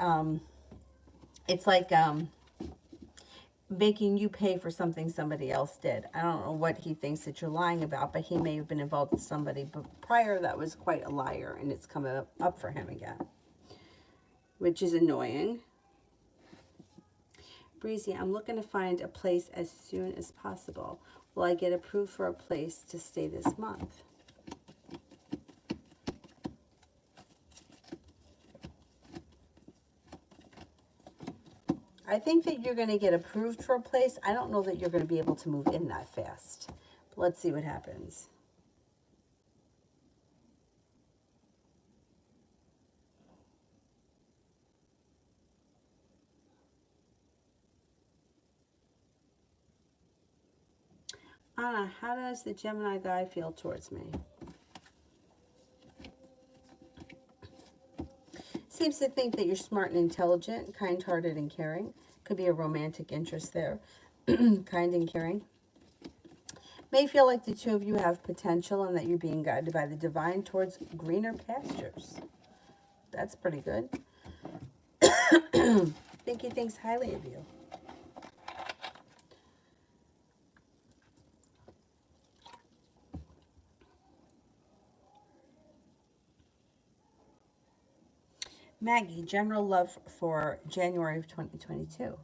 it's like making you pay for something somebody else did. I don't know what he thinks that you're lying about, but he may have been involved with somebody prior that was quite a liar, and it's coming up for him again, which is annoying. Breezy, I'm looking to find a place as soon as possible. Will I get approved for a place to stay this month? I think that you're going to get approved for a place. I don't know that you're going to be able to move in that fast. But let's see what happens. Anna, how does the Gemini guy feel towards me? Seems to think that you're smart and intelligent, kind-hearted and caring. Could be a romantic interest there. Kind and caring. May feel like the two of you have potential and that you're being guided by the divine towards greener pastures. That's pretty good. Think he thinks highly of you. Maggie, general love for January of 2022.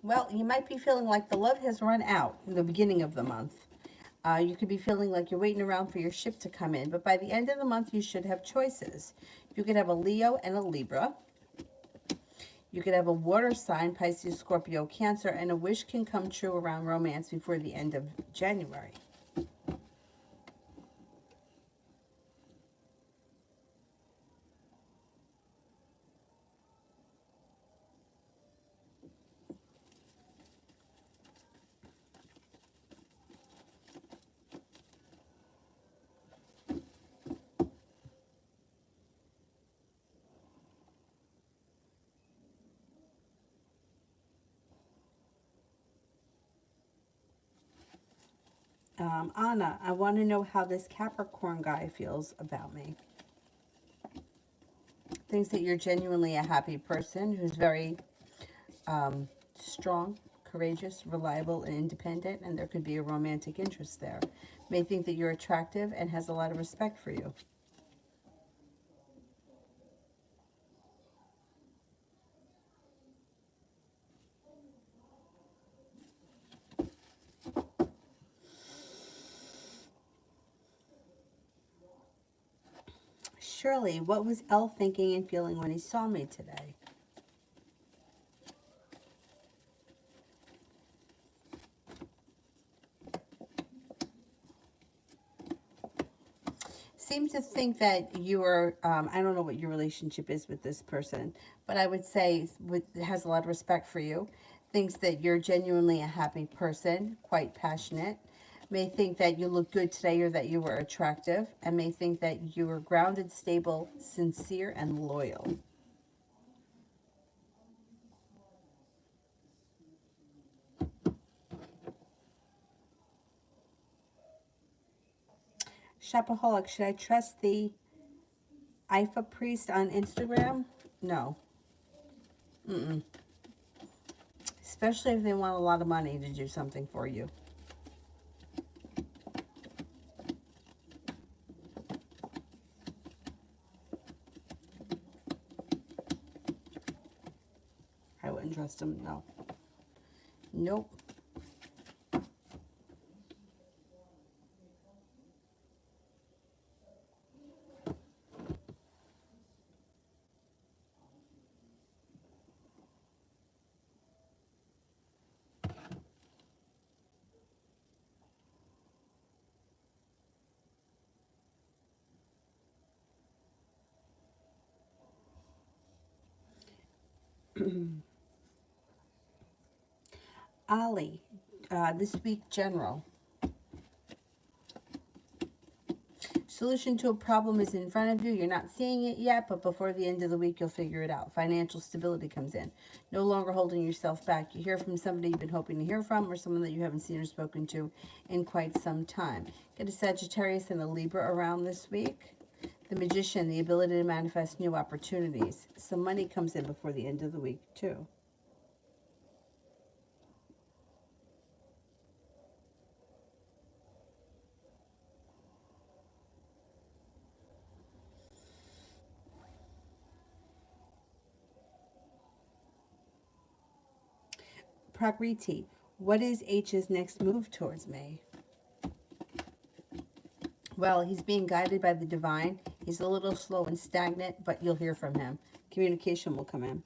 Well, you might be feeling like the love has run out in the beginning of the month. You could be feeling like you're waiting around for your ship to come in, but by the end of the month, you should have choices. You could have a Leo and a Libra. You could have a water sign, Pisces, Scorpio, Cancer, and a wish can come true around romance before the end of January. Anna, I want to know how this Capricorn guy feels about me. Thinks that you're genuinely a happy person who's very strong, courageous, reliable, and independent, and there could be a romantic interest there. May think that you're attractive and has a lot of respect for you. Shirley, what was Elle thinking and feeling when he saw me today? Seems to think that you are, I don't know what your relationship is with this person, but I would say has a lot of respect for you. Thinks that you're genuinely a happy person, quite passionate. May think that you look good today or that you were attractive, and may think that you are grounded, stable, sincere, and loyal. Shopaholic, should I trust the Ifa priest on Instagram? No. Especially if they want a lot of money to do something for you. I wouldn't trust them. No. Nope. Ali, this week general. Solution to a problem is in front of you. You're not seeing it yet, but before the end of the week, you'll figure it out. Financial stability comes in. No longer holding yourself back. You hear from somebody you've been hoping to hear from or someone that you haven't seen or spoken to in quite some time. Get a Sagittarius and a Libra around this week. The Magician, the ability to manifest new opportunities. Some money comes in before the end of the week, too. Prakriti, what is H's next move towards me? Well, he's being guided by the divine. He's a little slow and stagnant, but you'll hear from him. Communication will come in.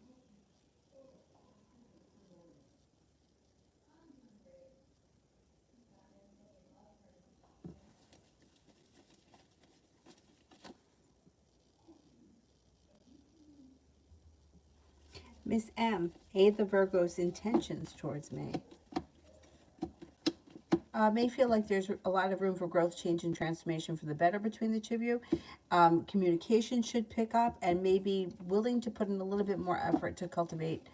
Miss M, aid the Virgo's intentions towards me. May feel like there's a lot of room for growth, change, and transformation for the better between the two of you. Communication should pick up, and maybe willing to put in a little bit more effort to cultivate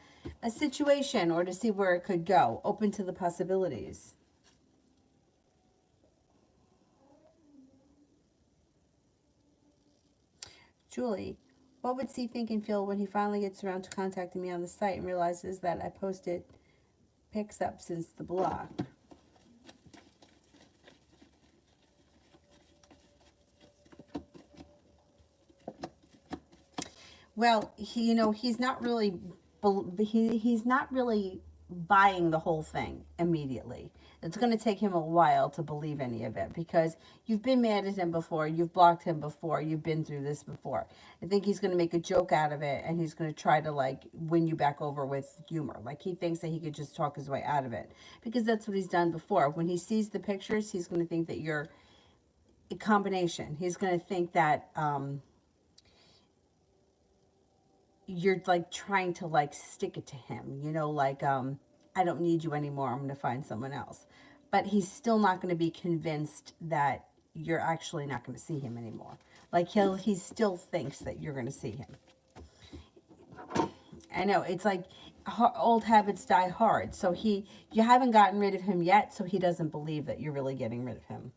a situation or to see where it could go. Open to the possibilities. Julie, what would C think and feel when he finally gets around to contacting me on the site and realizes that I posted pics up since the block? Well, he's not really, he's not really buying the whole thing immediately. It's going to take him a while to believe any of it because you've been mad at him before, you've blocked him before, you've been through this before. I think he's going to make a joke out of it and he's going to try to like win you back over with humor. Like he thinks that he could just talk his way out of it because that's what he's done before. When he sees the pictures, he's going to think that you're a combination. He's going to think that, you're like trying to like stick it to him, like I don't need you anymore, I'm going to find someone else. But he's still not going to be convinced that you're actually not going to see him anymore. Like he still thinks that you're going to see him. I know, it's like old habits die hard. So you haven't gotten rid of him yet, so he doesn't believe that you're really getting rid of him.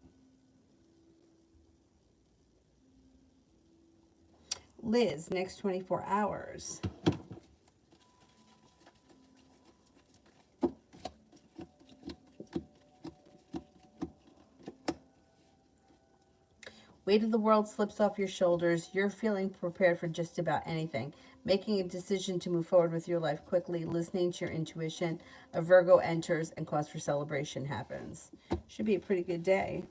Liz, next 24 hours. Weight of the world slips off your shoulders. You're feeling prepared for just about anything. Making a decision to move forward with your life quickly, listening to your intuition. A Virgo enters and cause for celebration happens. Should be a pretty good day.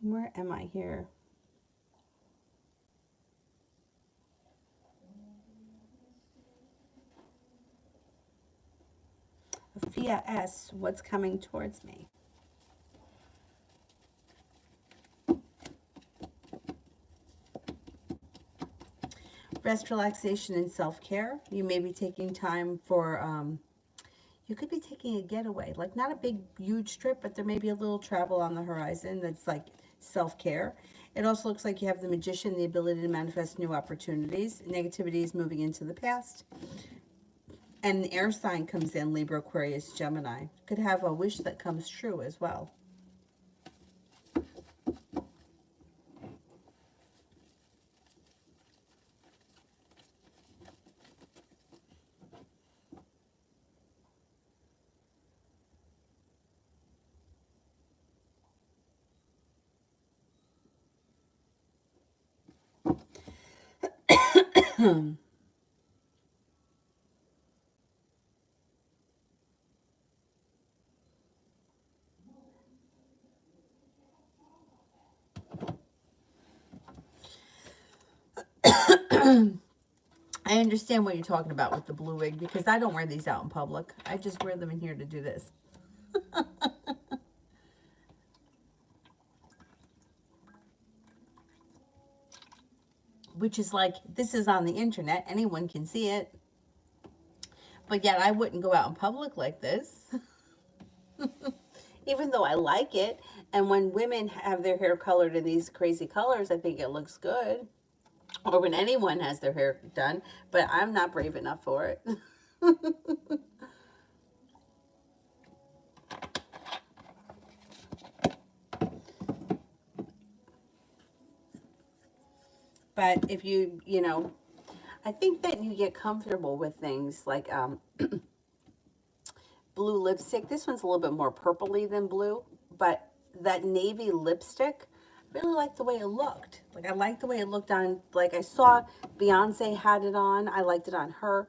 Where am I here? Sophia S, what's coming towards me? Rest, relaxation, and self-care. You may be taking time for, you could be taking a getaway. Like not a big, huge trip, but there may be a little travel on the horizon that's like self-care. It also looks like you have the Magician, the ability to manifest new opportunities. Negativity is moving into the past. And the air sign comes in, Libra, Aquarius, Gemini. Could have a wish that comes true as well. I understand what you're talking about with the blue wig because I don't wear these out in public. I just wear them in here to do this. Which is like, this is on the internet. Anyone can see it. But yet I wouldn't go out in public like this. Even though I like it. And when women have their hair colored in these crazy colors, I think it looks good. Or when anyone has their hair done. But I'm not brave enough for it. But if I think that you get comfortable with things like blue lipstick. This one's a little bit more purpley than blue, but that navy lipstick, I really liked the way it looked. Like I liked the way it looked on, like I saw Beyonce had it on. I liked it on her.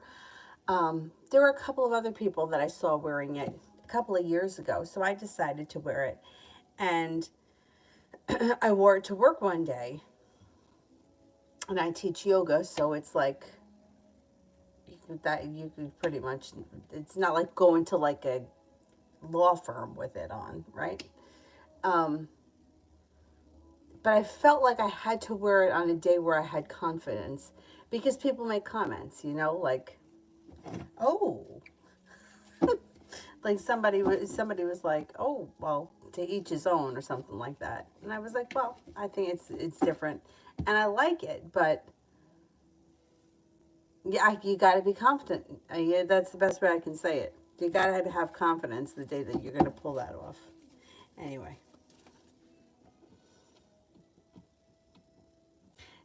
There were a couple of other people that I saw wearing it. couple of years ago. So I decided to wear it. And I wore it to work one day. And I teach yoga, so it's like you could pretty much, it's not like going to like a law firm with it on, right? But I felt like I had to wear it on a day where I had confidence, because people make comments, you know, like, oh, like somebody was like, oh, well, to each his own, or something like that. And I was like, well, I think it's different, and I like it, but yeah, you got to be confident. Yeah, that's the best way I can say it. You got to have confidence the day that you're going to pull that off. Anyway.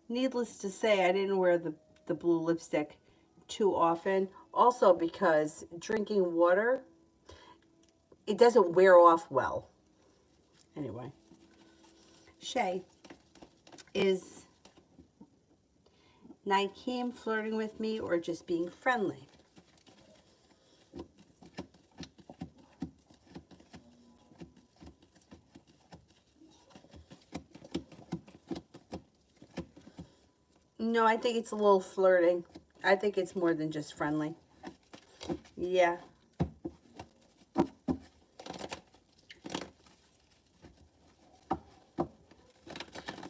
Needless to say, I didn't wear the blue lipstick too often. Also because drinking water, it doesn't wear off well. Anyway. Shay, is Naikeem flirting with me or just being friendly? No, I think it's a little flirting. I think it's more than just friendly. Yeah.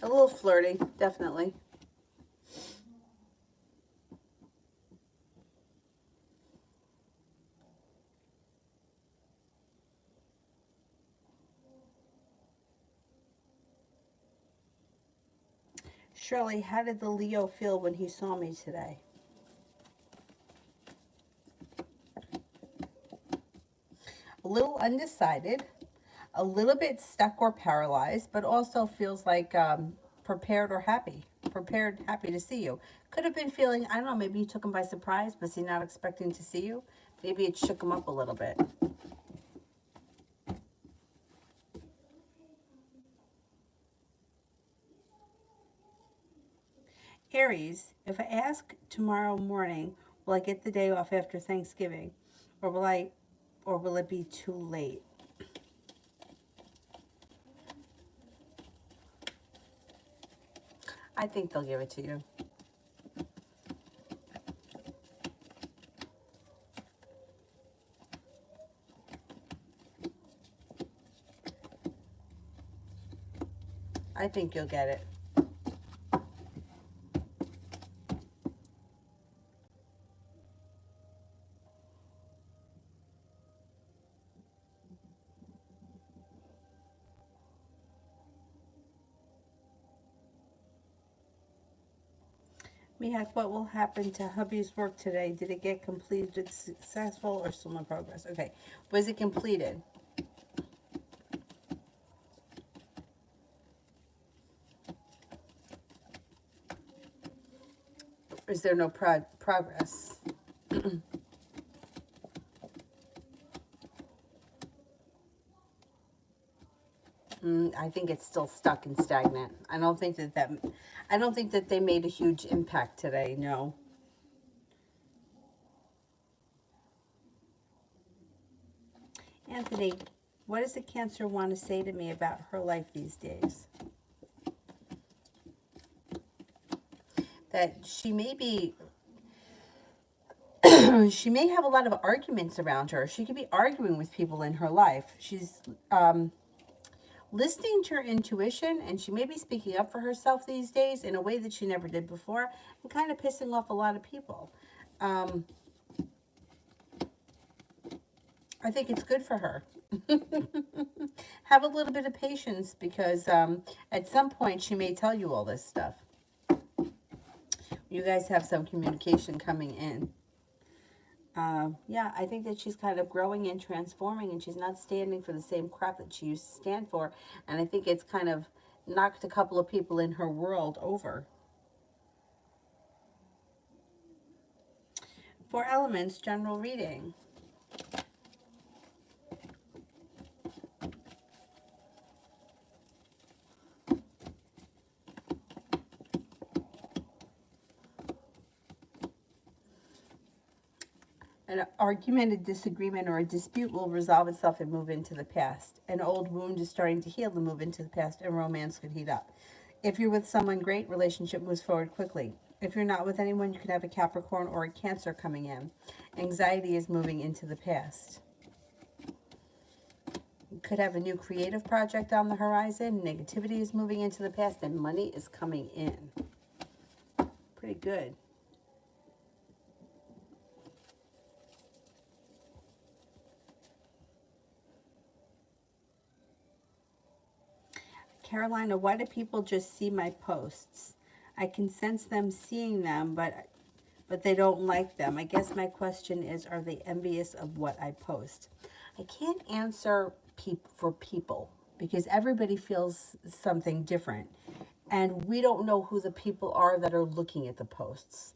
A little flirting, definitely. Shirley, how did the Leo feel when he saw me today? A little undecided, a little bit stuck or paralyzed, but also feels like prepared or happy. Prepared, happy to see you. Could have been feeling, I don't know, maybe you took him by surprise. Was he not expecting to see you? Maybe it shook him up a little bit. Aries, if I ask tomorrow morning, will I get the day off after Thanksgiving? Or will it be too late? I think they'll give it to you. I think you'll get it. Mihak, what will happen to hubby's work today? Did it get completed successful or still in progress? Okay. Was it completed? Is there no progress? I think it's still stuck and stagnant. I don't think that they made a huge impact today. No. Anthony, what does the Cancer want to say to me about her life these days? That she may be, she may have a lot of arguments around her. She could be arguing with people in her life. She's listening to her intuition, and she may be speaking up for herself these days in a way that she never did before, and kind of pissing off a lot of people. I think it's good for her. Have a little bit of patience, because at some point she may tell you all this stuff. You guys have some communication coming in. Yeah, I think that she's kind of growing and transforming, and she's not standing for the same crap that she used to stand for. And I think it's kind of knocked a couple of people in her world over. For elements, general reading. An argument, a disagreement, or a dispute will resolve itself and move into the past. An old wound is starting to heal and move into the past, and romance could heat up. If you're with someone great, relationship moves forward quickly. If you're not with anyone, you could have a Capricorn or a Cancer coming in. Anxiety is moving into the past. You could have a new creative project on the horizon. Negativity is moving into the past, and money is coming in. Pretty good. Carolina, why do people just see my posts? I can sense them seeing them, but they don't like them. I guess my question is, are they envious of what I post? I can't answer for people because everybody feels something different. And we don't know who the people are that are looking at the posts.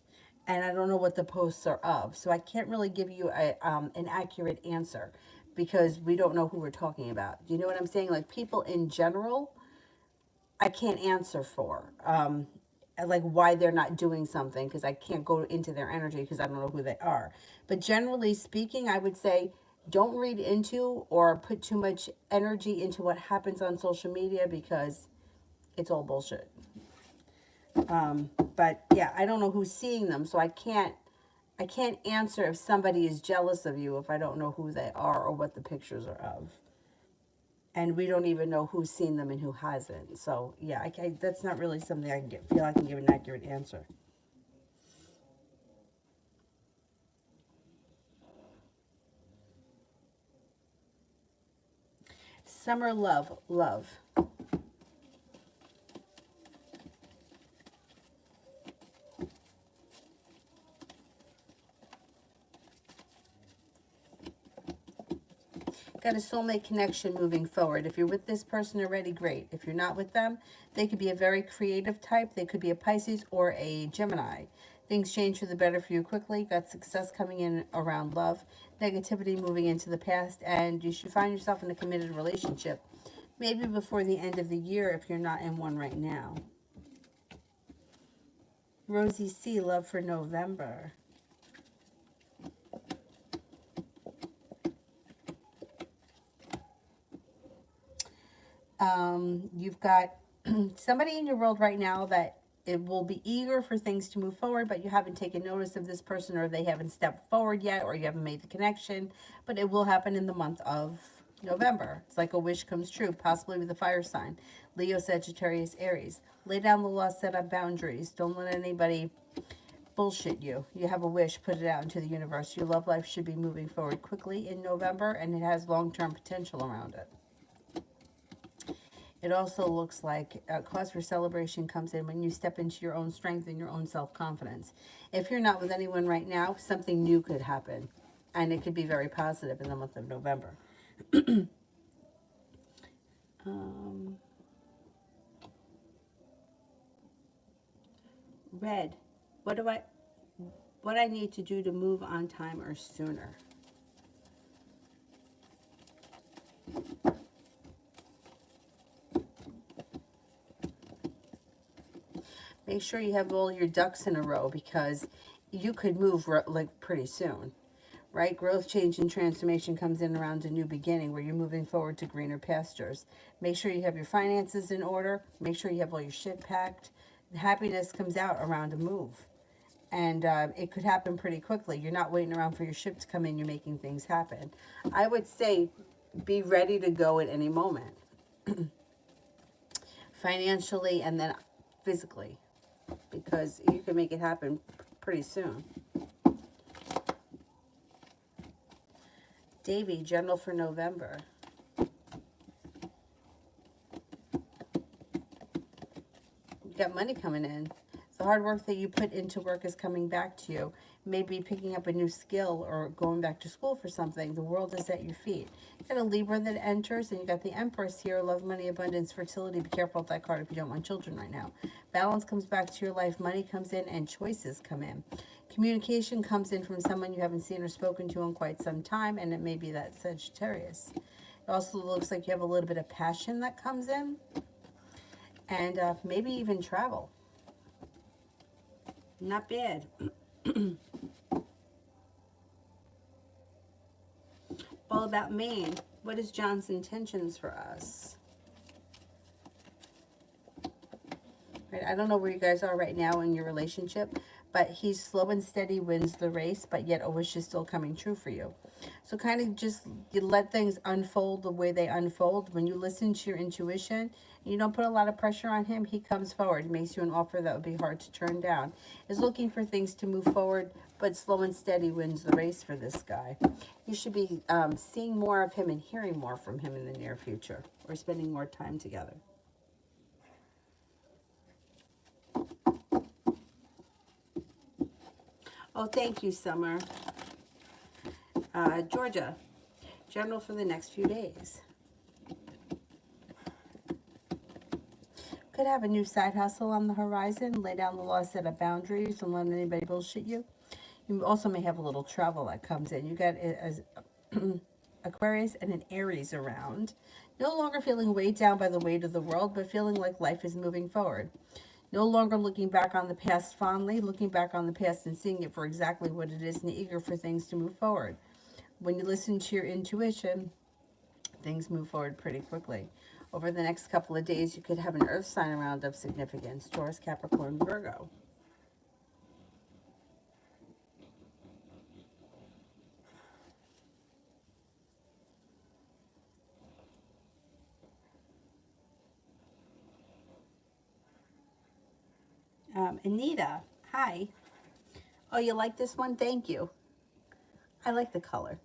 And I don't know what the posts are of. So I can't really give you an accurate answer because we don't know who we're talking about. Do you know what I'm saying? Like people in general, I can't answer for. Like why they're not doing something because I can't go into their energy because I don't know who they are. But generally speaking, I would say don't read into or put too much energy into what happens on social media because it's all bullshit. But yeah, I don't know who's seeing them, so I can't answer if somebody is jealous of you if I don't know who they are or what the pictures are of. And we don't even know who's seen them and who hasn't. So yeah, that's not really something I can feel I can give an accurate answer. Summer love, love. Got a soulmate connection moving forward. If you're with this person already, great. If you're not with them, they could be a very creative type. They could be a Pisces or a Gemini. Things change for the better for you quickly. Got success coming in around love. Negativity moving into the past. And you should find yourself in a committed relationship. Maybe before the end of the year if you're not in one right now. Rosie C, love for November. You've got somebody in your world right now that it will be eager for things to move forward, but you haven't taken notice of this person or they haven't stepped forward yet or you haven't made the connection, but it will happen in the month of November. It's like a wish comes true, possibly with a fire sign. Leo, Sagittarius, Aries. Lay down the law, set up boundaries. Don't let anybody bullshit you. You have a wish, put it out into the universe. Your love life should be moving forward quickly in November, and it has long-term potential around it. It also looks like a cause for celebration comes in when you step into your own strength and your own self-confidence. If you're not with anyone right now, something new could happen. And it could be very positive in the month of November. Red, what I need to do to move on time or sooner? Make sure you have all your ducks in a row because you could move like pretty soon, right? Growth, change, and transformation comes in around a new beginning where you're moving forward to greener pastures. Make sure you have your finances in order. Make sure you have all your shit packed. Happiness comes out around a move. And it could happen pretty quickly. You're not waiting around for your ship to come in. You're making things happen. I would say be ready to go at any moment. Financially and then physically. Because you can make it happen pretty soon. Davy, general for November. You got money coming in. The hard work that you put into work is coming back to you. Maybe picking up a new skill or going back to school for something. The world is at your feet. You got a Libra that enters, and you got the Empress here. Love, money, abundance, fertility. Be careful with that card if you don't want children right now. Balance comes back to your life. Money comes in, and choices come in. Communication comes in from someone you haven't seen or spoken to in quite some time, and it may be that Sagittarius. It also looks like you have a little bit of passion that comes in, and maybe even travel. Not bad. about Maine. What is John's intentions for us? Right, I don't know where you guys are right now in your relationship, but he's slow and steady wins the race, but yet a wish is still coming true for you. So kind of just you let things unfold the way they unfold. When you listen to your intuition, and you don't put a lot of pressure on him, he comes forward. He makes you an offer that would be hard to turn down. Is looking for things to move forward, but slow and steady wins the race for this guy. You should be seeing more of him and hearing more from him in the near future, or spending more time together. Oh, thank you, Summer. Georgia, general for the next few days. Could have a new side hustle on the horizon. Lay down the law, set up boundaries, and let anybody bullshit you. You also may have a little trouble that comes in. You got as Aquarius and an Aries around. No longer feeling weighed down by the weight of the world, but feeling like life is moving forward. No longer looking back on the past fondly, looking back on the past and seeing it for exactly what it is and eager for things to move forward. When you listen to your intuition, things move forward pretty quickly. Over the next couple of days, you could have an earth sign around of significance. Taurus, Capricorn, Virgo. Anita, hi. Oh, you like this one? Thank you. I like the color.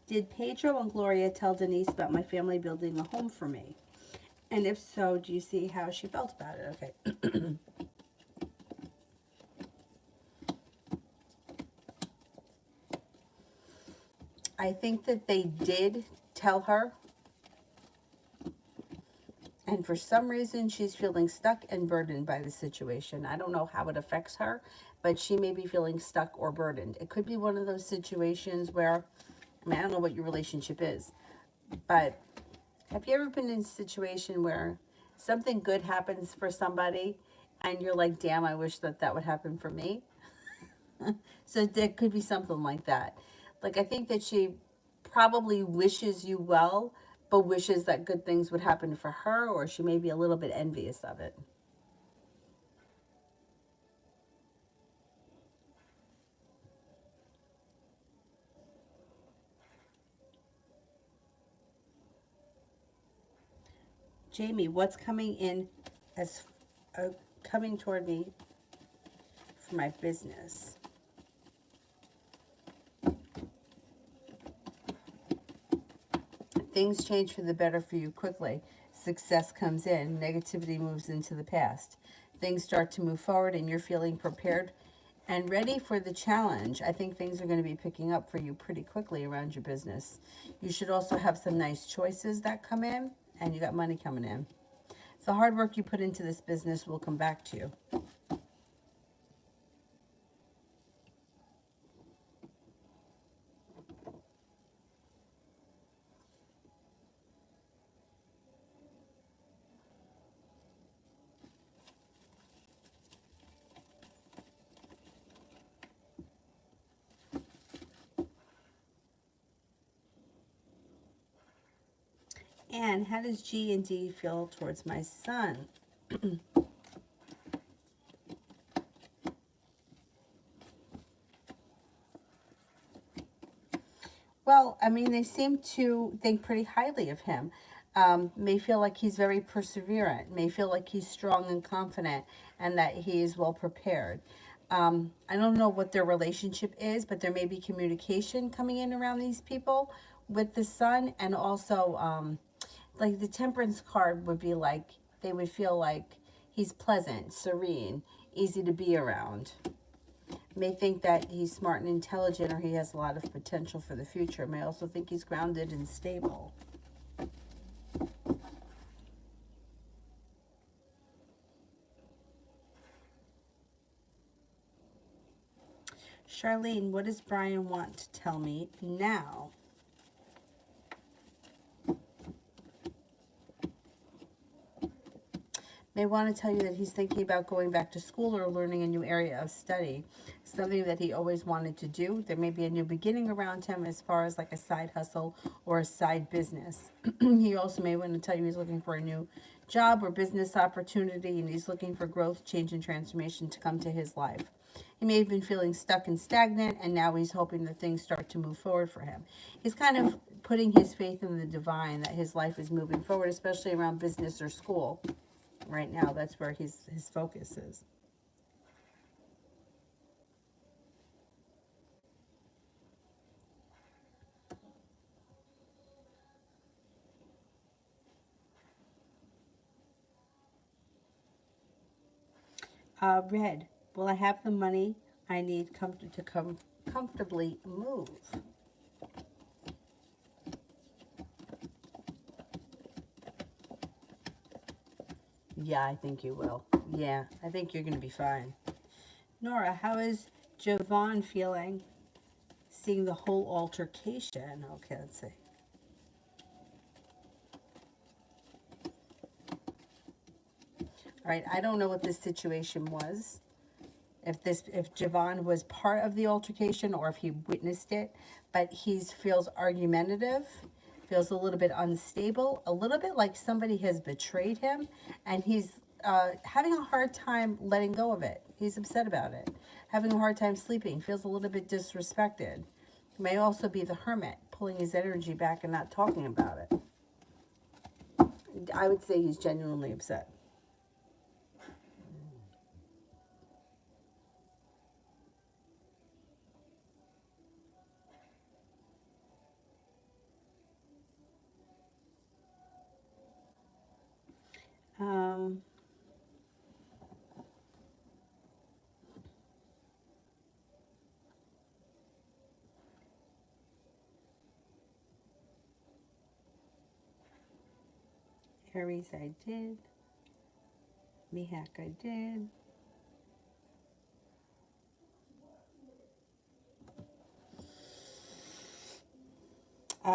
Did Pedro and Gloria tell Denise about my family building a home for me? And if so, do you see how she felt about it? Okay. I think that they did tell her. And for some reason, she's feeling stuck and burdened by the situation. I don't know how it affects her, but she may be feeling stuck or burdened. It could be one of those situations where, I mean, I don't know what your relationship is, but have you ever been in a situation where something good happens for somebody and you're like, damn, I wish that that would happen for me? So there could be something like that. Like, I think that she probably wishes you well, but wishes that good things would happen for her, or she may be a little bit envious of it. Jamie, what's coming in as coming toward me for my business? Things change for the better for you quickly. Success comes in. Negativity moves into the past. Things start to move forward and you're feeling prepared and ready for the challenge. I think things are going to be picking up for you pretty quickly around your business. You should also have some nice choices that come in, and you got money coming in. The hard work you put into this business will come back to you. And how does G and D feel towards my son? Well, I mean, they seem to think pretty highly of him. May feel like he's very perseverant, may feel like he's strong and confident, and that he is well prepared. I don't know what their relationship is, but there may be communication coming in around these people with the sun, and also like the temperance card would be like, they would feel like he's pleasant, serene, easy to be around. May think that he's smart and intelligent, or he has a lot of potential for the future. May also think he's grounded and stable. Charlene, what does Brian want to tell me now? May want to tell you that he's thinking about going back to school or learning a new area of study, something that he always wanted to do. There may be a new beginning around him as far as like a side hustle or a side business. He also may want to tell you he's looking for a new job or business opportunity, and he's looking for growth, change, and transformation to come to his life. He may have been feeling stuck and stagnant, and now he's hoping that things start to move forward for him. He's kind of putting his faith in the divine, that his life is moving forward, especially around business or school. Right now, that's where his focus is. Red, will I have the money I need to comfortably move? Yeah, I think you will. Yeah, I think you're going to be fine. Nora, how is Javon feeling? Seeing the whole altercation. Okay, let's see. All right, I don't know what this situation was. If Javon was part of the altercation or if he witnessed it, but he feels argumentative, feels a little bit unstable, a little bit like somebody has betrayed him, and he's having a hard time letting go of it. He's upset about it, having a hard time sleeping, feels a little bit disrespected. It may also be the hermit pulling his energy back and not talking about it. I would say he's genuinely upset. Um, Aries, I did. Mihak, I did.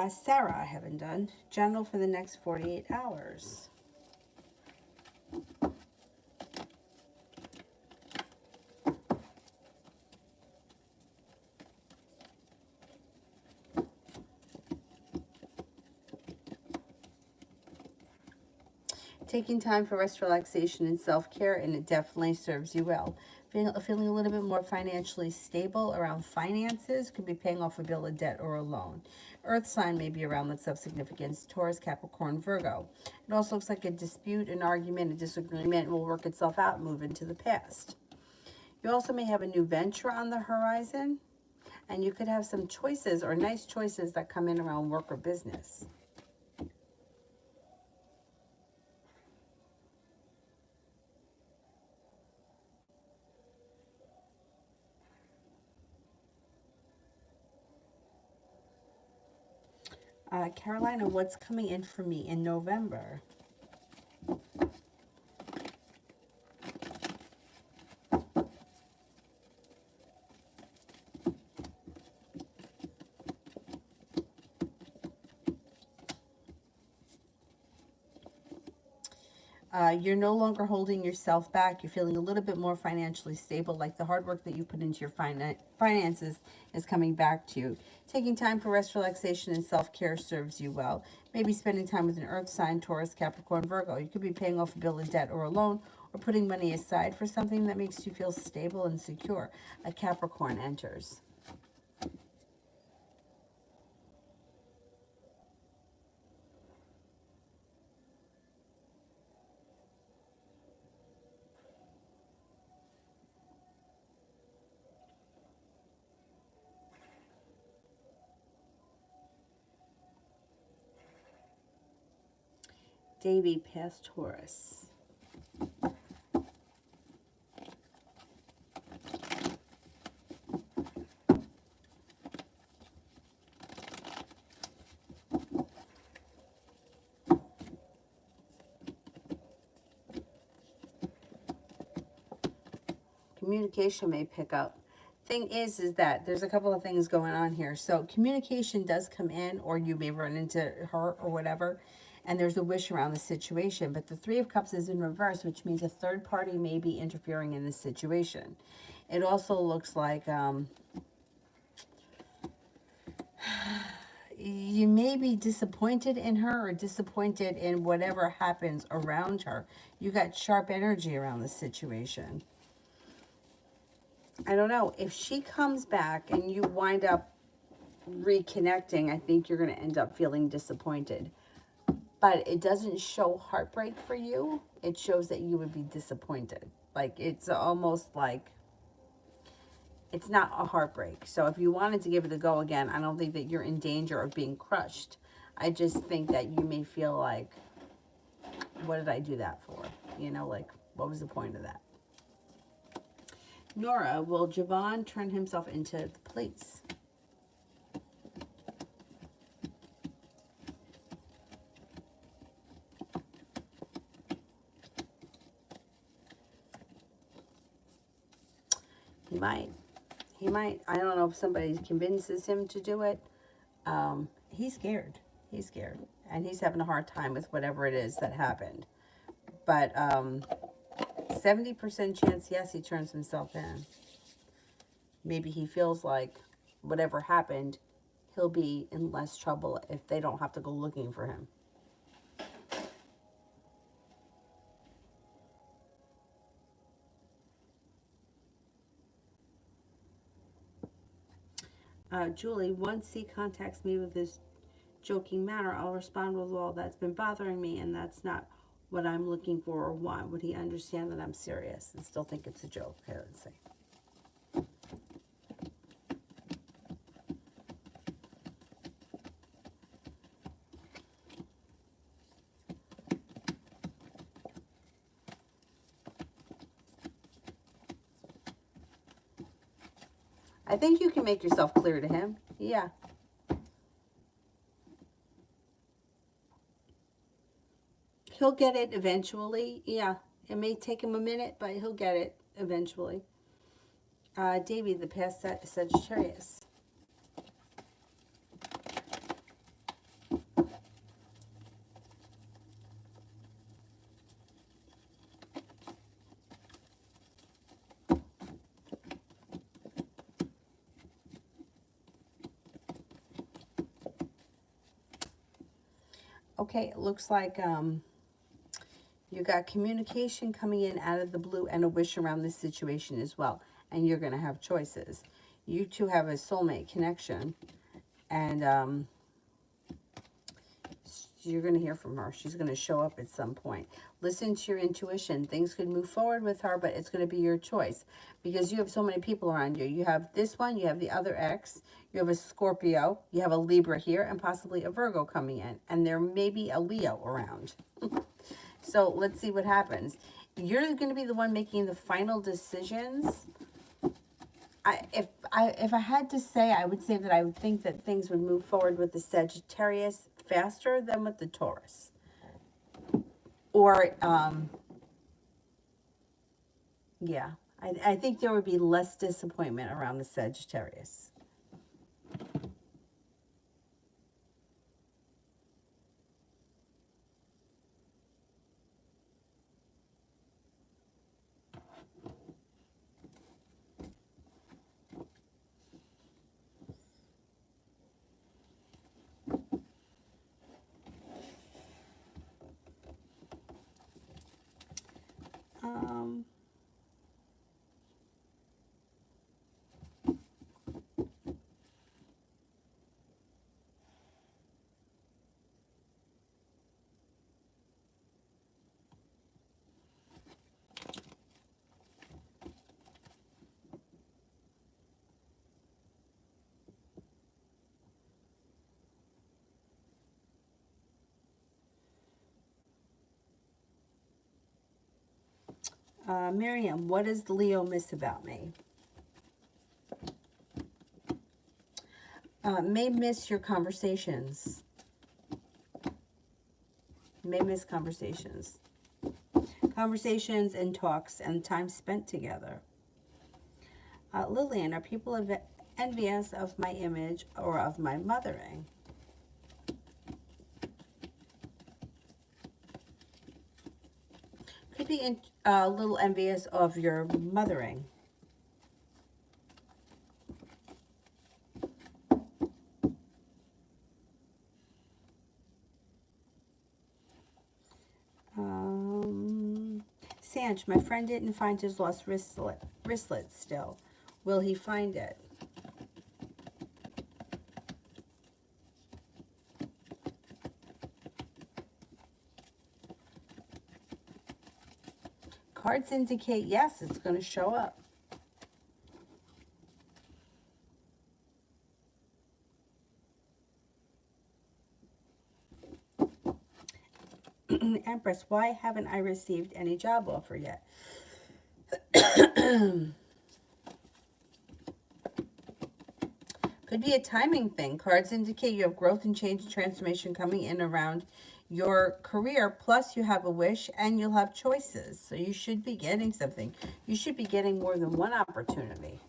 Sarah, I haven't done. General for the next 48 hours. Taking time for rest, relaxation, and self-care, and it definitely serves you well. Feeling a little bit more financially stable around finances, could be paying off a bill, a debt, or a loan. Earth sign may be around that's of significance, Taurus, Capricorn, Virgo. It also looks like a dispute, an argument, a disagreement will work itself out and move into the past. You also may have a new venture on the horizon, and you could have some choices or nice choices that come in around work or business. Carolina, what's coming in for me in November? You're no longer holding yourself back. You're feeling a little bit more financially stable, like the hard work that you put into your finances is coming back to you. Taking time for rest, relaxation, and self-care serves you well. Maybe spending time with an earth sign, Taurus, Capricorn, Virgo. You could be paying off a bill, a debt, or a loan, or putting money aside for something that makes you feel stable and secure. A Capricorn enters. Davy past Taurus. Communication may pick up. Thing is that there's a couple of things going on here. So communication does come in, or you may run into her or whatever. and there's a wish around the situation. But the Three of Cups is in reverse, which means a third party may be interfering in this situation. It also looks like you may be disappointed in her or disappointed in whatever happens around her. You got sharp energy around the situation. I don't know. If she comes back and you wind up reconnecting, I think you're going to end up feeling disappointed. But it doesn't show heartbreak for you. It shows that you would be disappointed. Like, it's almost like it's not a heartbreak. So if you wanted to give it a go again, I don't think that you're in danger of being crushed. I just think that you may feel like, what did I do that for? You know, like, what was the point of that? Nora, will Javon turn himself into the police? He might. He might. I don't know if somebody convinces him to do it. He's scared. He's scared. And he's having a hard time with whatever it is that happened. But 70% chance, yes, he turns himself in. Maybe he feels like whatever happened, he'll be in less trouble if they don't have to go looking for him. Julie, once he contacts me with this joking manner, I'll respond with all that's been bothering me, and that's not what I'm looking for or want. Would he understand that I'm serious and still think it's a joke? Okay, let's see. I think you can make yourself clear to him. Yeah. He'll get it eventually. Yeah. It may take him a minute, but he'll get it eventually. Davy, the past Sagittarius. Okay, it looks like you got communication coming in out of the blue and a wish around this situation as well. And you're going to have choices. You two have a soulmate connection. And you're going to hear from her. She's going to show up at some point. Listen to your intuition. Things could move forward with her, but it's going to be your choice. Because you have so many people around you. You have this one. You have the other ex. You have a Scorpio. You have a Libra here. And possibly a Virgo coming in. And there may be a Leo around. So let's see what happens. You're going to be the one making the final decisions. If I had to say, I would say that I would think that things would move forward with the Sagittarius faster than with the Taurus. Or, yeah, I think there would be less disappointment around the Sagittarius. Miriam, what does Leo miss about me? May miss your conversations. May miss conversations. Conversations and talks and time spent together. Lillian, are people envious of my image or of my mothering? be a little envious of your mothering. Sanj, my friend didn't find his lost wristlet still. Will he find it? Cards indicate yes, it's going to show up. Empress, why haven't I received any job offer yet? Could be a timing thing. Cards indicate you have growth and change and transformation coming in around your career. Plus, you have a wish and you'll have choices. So you should be getting something. You should be getting more than one opportunity.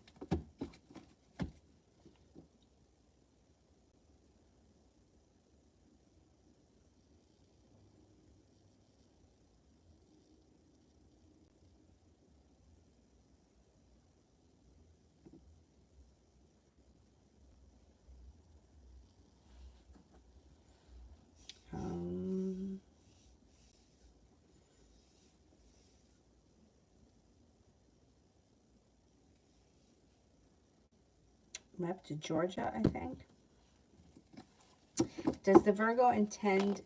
Map to Georgia, I think. Does the Virgo intend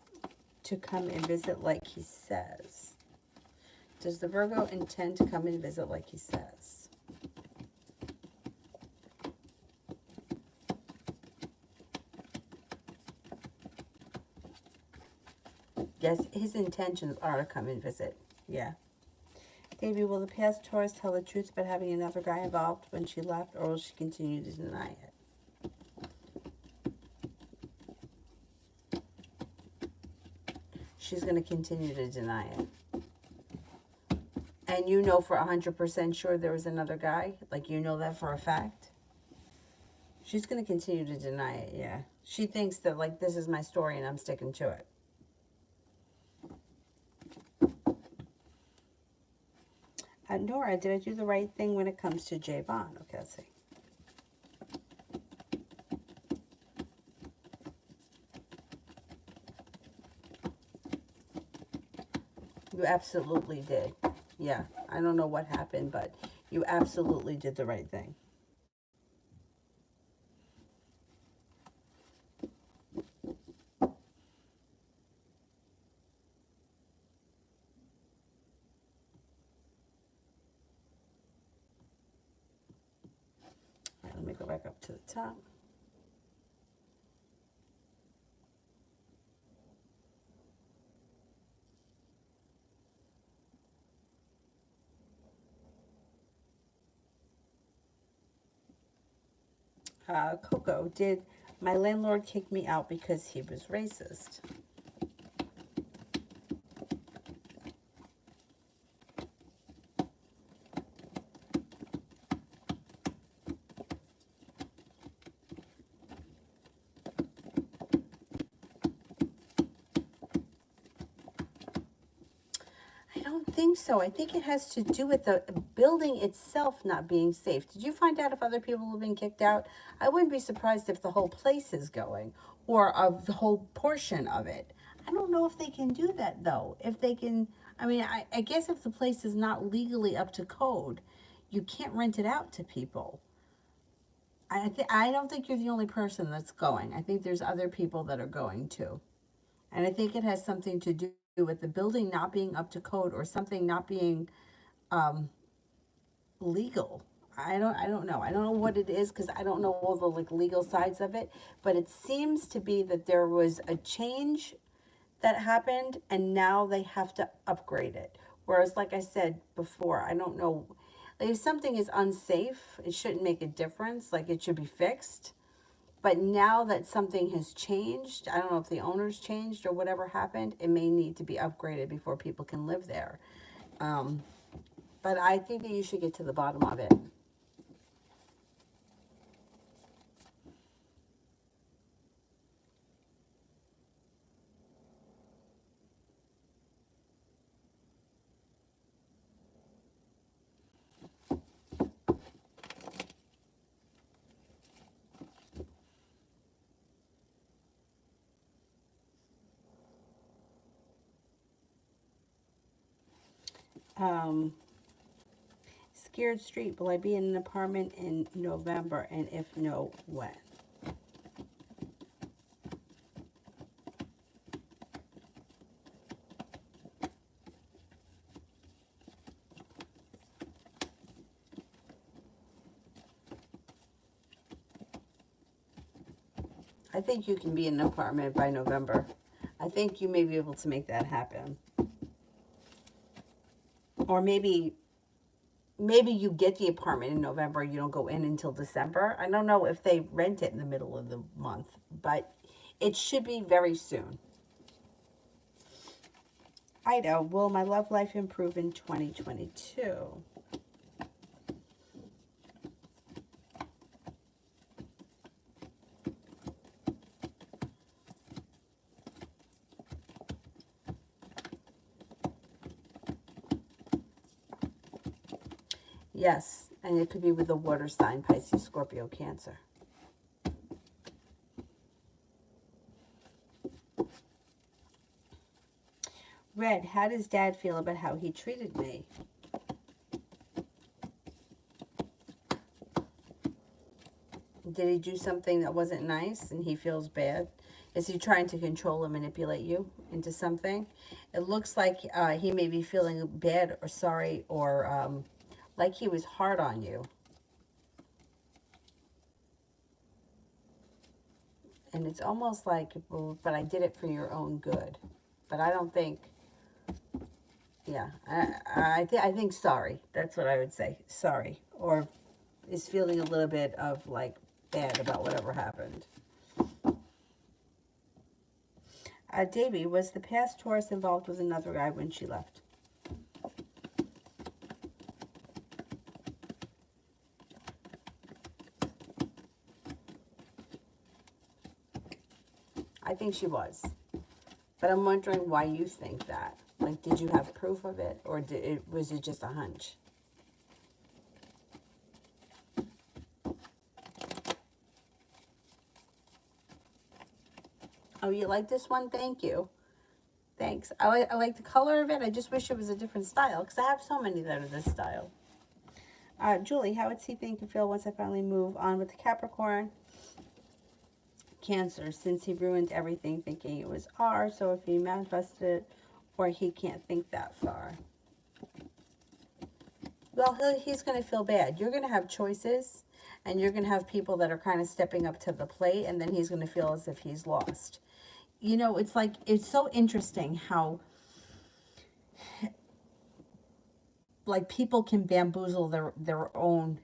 to come and visit like he says? Does the Virgo intend to come and visit like he says? Yes, his intentions are to come and visit. Yeah. Davey, will the past Taurus tell the truth about having another guy involved when she left, or will she continue to deny it? She's going to continue to deny it. And you know for 100% sure there was another guy? Like, you know that for a fact? She's going to continue to deny it, yeah. She thinks that, like, this is my story and I'm sticking to it. Nora, did I do the right thing when it comes to J. Bond? Okay, let's see. You absolutely did. Yeah, I don't know what happened, but you absolutely did the right thing. All right, let me go back up to the top. Coco, did my landlord kick me out because he was racist? I don't think so. I think it has to do with the building itself not being safe. Did you find out if other people have been kicked out? I wouldn't be surprised if the whole place is going, or the whole portion of it. I don't know if they can do that, though. If they can, I mean, I guess if the place is not legally up to code, you can't rent it out to people. I don't think you're the only person that's going. I think there's other people that are going too. And I think it has something to do with the building not being up to code, or something not being legal. I don't know. I don't know what it is, because I don't know all the like legal sides of it. But it seems to be that there was a change that happened, and now they have to upgrade it. Whereas, like I said before, I don't know. Like, if something is unsafe, it shouldn't make a difference. Like, it should be fixed. But now that something has changed, I don't know if the owners changed or whatever happened, it may need to be upgraded before people can live there. But I think that you should get to the bottom of it. Scared Street, will I be in an apartment in November? And if no, when? I think you can be in an apartment by November. I think you may be able to make that happen. Or maybe you get the apartment in November, you don't go in until December. I don't know if they rent it in the middle of the month, but it should be very soon. Ida, will my love life improve in 2022? Yes, and it could be with a water sign, Pisces, Scorpio, Cancer. Red, how does Dad feel about how he treated me? Did he do something that wasn't nice and he feels bad? Is he trying to control and manipulate you into something? It looks like he may be feeling bad or sorry or like he was hard on you. And it's almost like, well, but I did it for your own good. But I don't think, yeah, I think sorry. That's what I would say. Sorry. Or is feeling a little bit of like bad about whatever happened. Davy, was the past Taurus involved with another guy when she left? I think she was. But I'm wondering why you think that. Like, did you have proof of it? Or was it just a hunch? Oh, you like this one? Thank you. Thanks. I like the color of it. I just wish it was a different style because I have so many that are this style. Julie, how would he think and feel once I finally move on with the Capricorn? Cancer, since he ruined everything thinking it was R, so if he manifested it, or he can't think that far. Well, he's going to feel bad. You're going to have choices, and you're going to have people that are kind of stepping up to the plate, and then he's going to feel as if he's lost. You know, it's like, it's so interesting how, like, people can bamboozle their own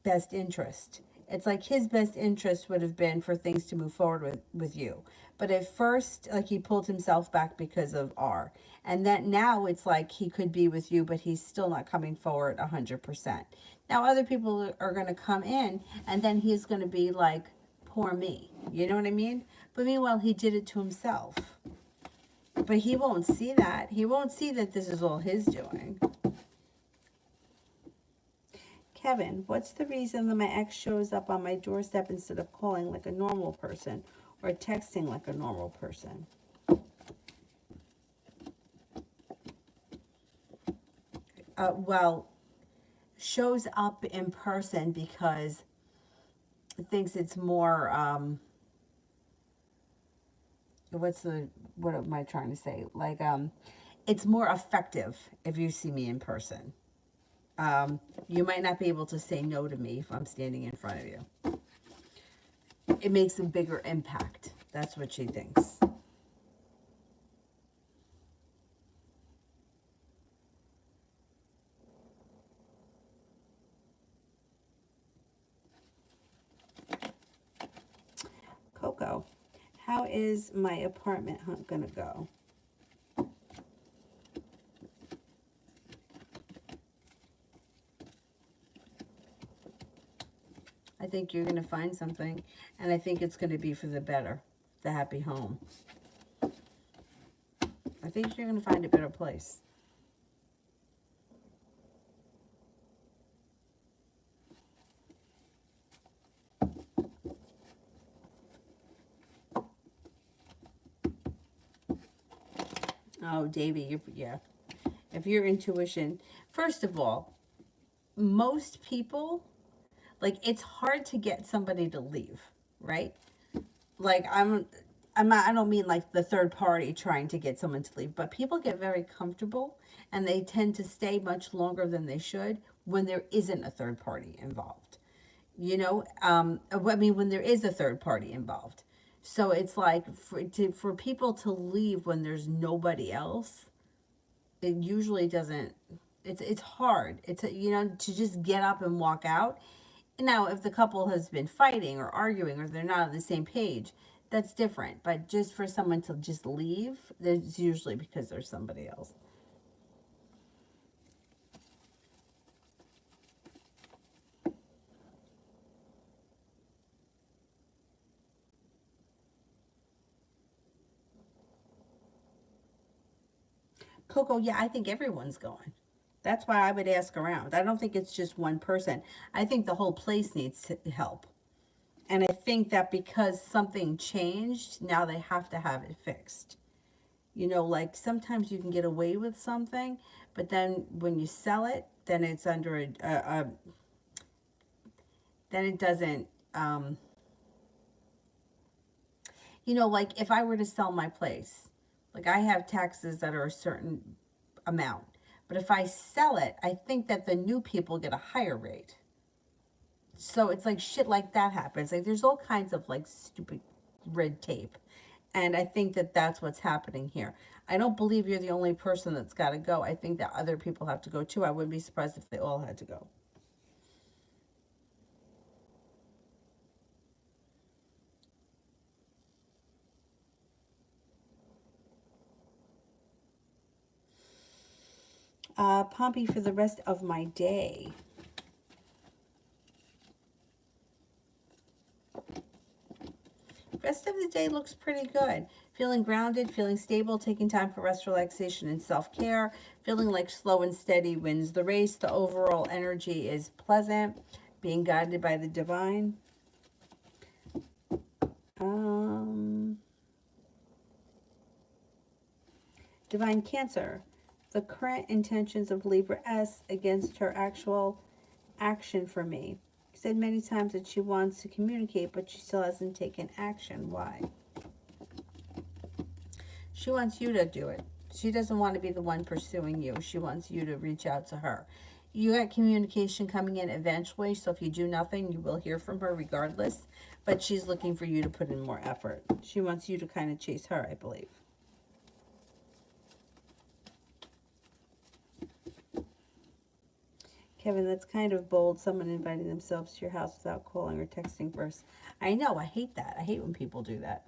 best interest. It's like his best interest would have been for things to move forward with you. But at first, like, he pulled himself back because of R. And that now it's like he could be with you, but he's still not coming forward 100%. Now, other people are going to come in, and then he's going to be like, poor me. You know what I mean? But meanwhile, he did it to himself. But he won't see that. He won't see that this is all his doing. Kevin, what's the reason that my ex shows up on my doorstep instead of calling like a normal person or texting like a normal person? Well, shows up in person because it thinks it's more, what am I trying to say? Like, it's more effective if you see me in person. You might not be able to say no to me if I'm standing in front of you. It makes a bigger impact. That's what she thinks. Coco, how is my apartment hunt gonna go? I think you're going to find something, and I think it's going to be for the better, the happy home. I think you're going to find a better place. Oh, Davy, yeah. If your intuition, first of all, most people, like, it's hard to get somebody to leave, right? Like, I'm not, I don't mean like the third party trying to get someone to leave, but people get very comfortable and they tend to stay much longer than they should when there isn't a third party involved. You know, I mean, when there is a third party involved. So it's like for people to leave when there's nobody else, it usually doesn't, it's hard. It's, you know, to just get up and walk out. Now, if the couple has been fighting or arguing or they're not on the same page, that's different. But just for someone to just leave, it's usually because there's somebody else. Coco, yeah, I think everyone's going. That's why I would ask around. I don't think it's just one person. I think the whole place needs help. And I think that because something changed, now they have to have it fixed. You know, like sometimes you can get away with something, but then when you sell it, then it's under then it doesn't, you know, like if I were to sell my place, like I have taxes that are a certain amount. But if I sell it, I think that the new people get a higher rate. So it's like shit like that happens. Like there's all kinds of like stupid red tape. And I think that that's what's happening here. I don't believe you're the only person that's got to go. I think that other people have to go too. I wouldn't be surprised if they all had to go. Pompey for the rest of my day. Rest of the day looks pretty good. Feeling grounded, feeling stable, taking time for rest, relaxation, and self-care. Feeling like slow and steady wins the race. The overall energy is pleasant. Being guided by the divine. Divine Cancer. The current intentions of Libra S against her actual action for me. She said many times that she wants to communicate, but she still hasn't taken action. Why? She wants you to do it. She doesn't want to be the one pursuing you. She wants you to reach out to her. You got communication coming in eventually, so if you do nothing, you will hear from her regardless. But she's looking for you to put in more effort. She wants you to kind of chase her, I believe. Kevin, that's kind of bold. Someone inviting themselves to your house without calling or texting first. I know. I hate that. I hate when people do that.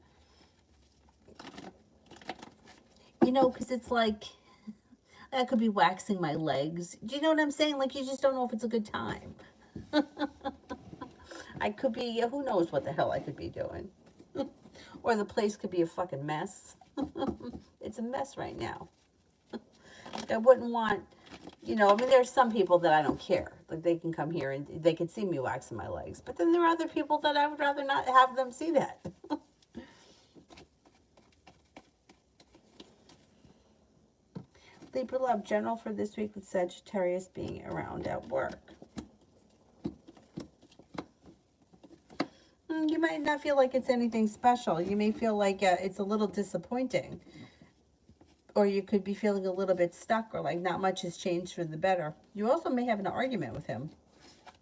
You know, because it's like, I could be waxing my legs. Do you know what I'm saying? Like, you just don't know if it's a good time. I could be, who knows what the hell I could be doing. Or the place could be a fucking mess. It's a mess right now. I wouldn't want, you know, I mean, there's some people that I don't care. Like, they can come here and they can see me waxing my legs. But then there are other people that I would rather not have them see that. Libra love general for this week with Sagittarius being around at work. You might not feel like it's anything special. You may feel like it's a little disappointing. Or you could be feeling a little bit stuck or like not much has changed for the better. You also may have an argument with him.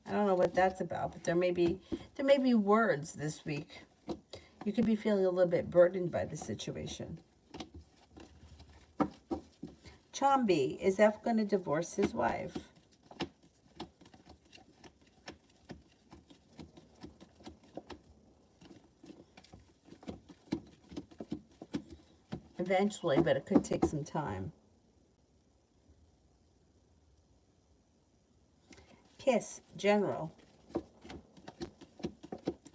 I don't know what that's about, but there may be words this week. You could be feeling a little bit burdened by the situation. Chambi, is F going to divorce his wife? Eventually, but it could take some time. Kiss, general.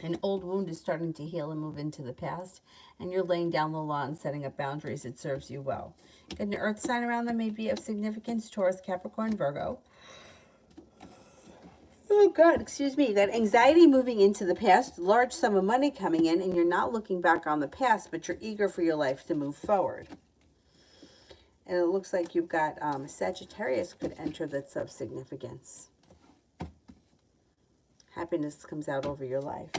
An old wound is starting to heal and move into the past, and you're laying down the law and setting up boundaries. It serves you well. Got an earth sign around them may be of significance. Taurus, Capricorn, Virgo. Oh, God, excuse me. You got anxiety moving into the past, large sum of money coming in, and you're not looking back on the past, but you're eager for your life to move forward. And it looks like you've got Sagittarius could enter that's of significance. Happiness comes out over your life.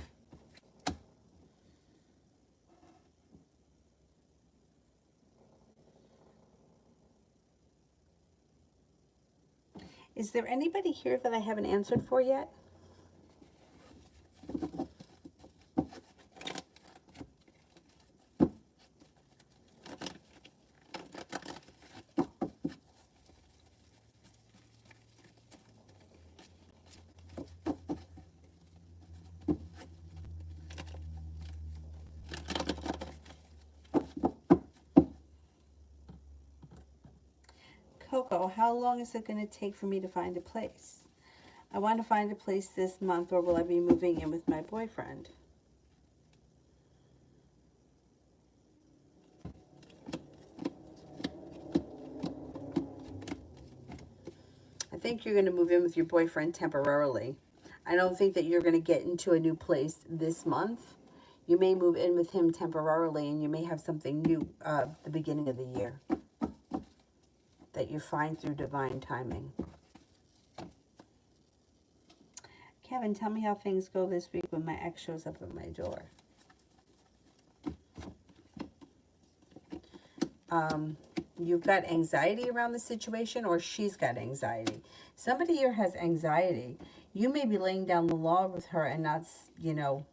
Is there anybody here that I haven't answered for yet? Coco, how long is it going to take for me to find a place? I want to find a place this month, or will I be moving in with my boyfriend? I think you're going to move in with your boyfriend temporarily. I don't think that you're going to get into a new place this month. You may move in with him temporarily, and you may have something new the beginning of the year that you find through divine timing. Kevin, tell me how things go this week when my ex shows up at my door. You've got anxiety around the situation, or she's got anxiety. Somebody here has anxiety. You may be laying down the law with her and not, you know,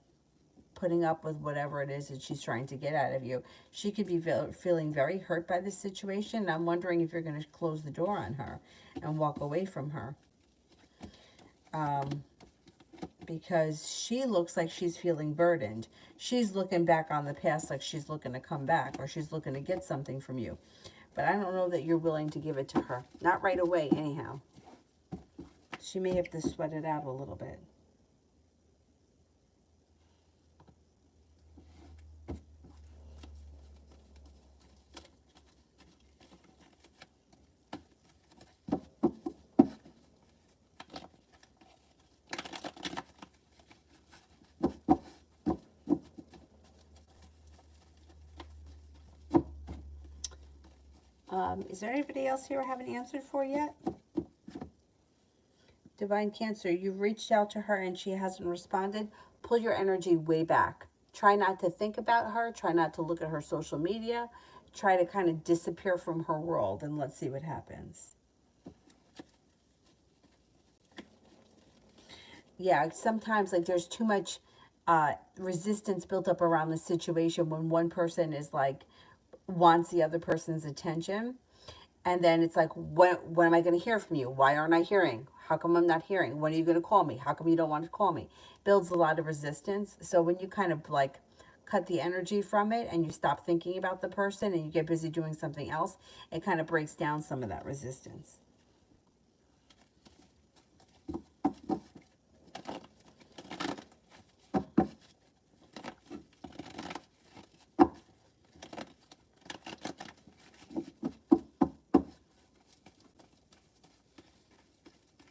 putting up with whatever it is that she's trying to get out of you. She could be feeling very hurt by this situation. I'm wondering if you're going to close the door on her and walk away from her. Because she looks like she's feeling burdened. She's looking back on the past like she's looking to come back, or she's looking to get something from you. But I don't know that you're willing to give it to her. Not right away, anyhow. She may have to sweat it out a little bit. Is there anybody else here I haven't answered for yet? Divine Cancer, you've reached out to her and she hasn't responded. Pull your energy way back. Try not to think about her. Try not to look at her social media. Try to kind of disappear from her world, and let's see what happens. Yeah, sometimes like there's too much resistance built up around the situation when one person is like wants the other person's attention. And then it's like, when am I going to hear from you? Why aren't I hearing? How come I'm not hearing? When are you going to call me? How come you don't want to call me? Builds a lot of resistance. So when you kind of like cut the energy from it and you stop thinking about the person and you get busy doing something else, it kind of breaks down some of that resistance.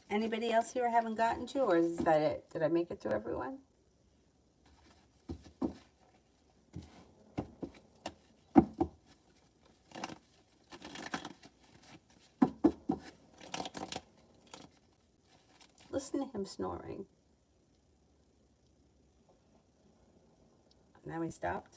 Anybody else here I haven't gotten to, or is that it? Did I make it to everyone? Listen to him snoring. Now he stopped.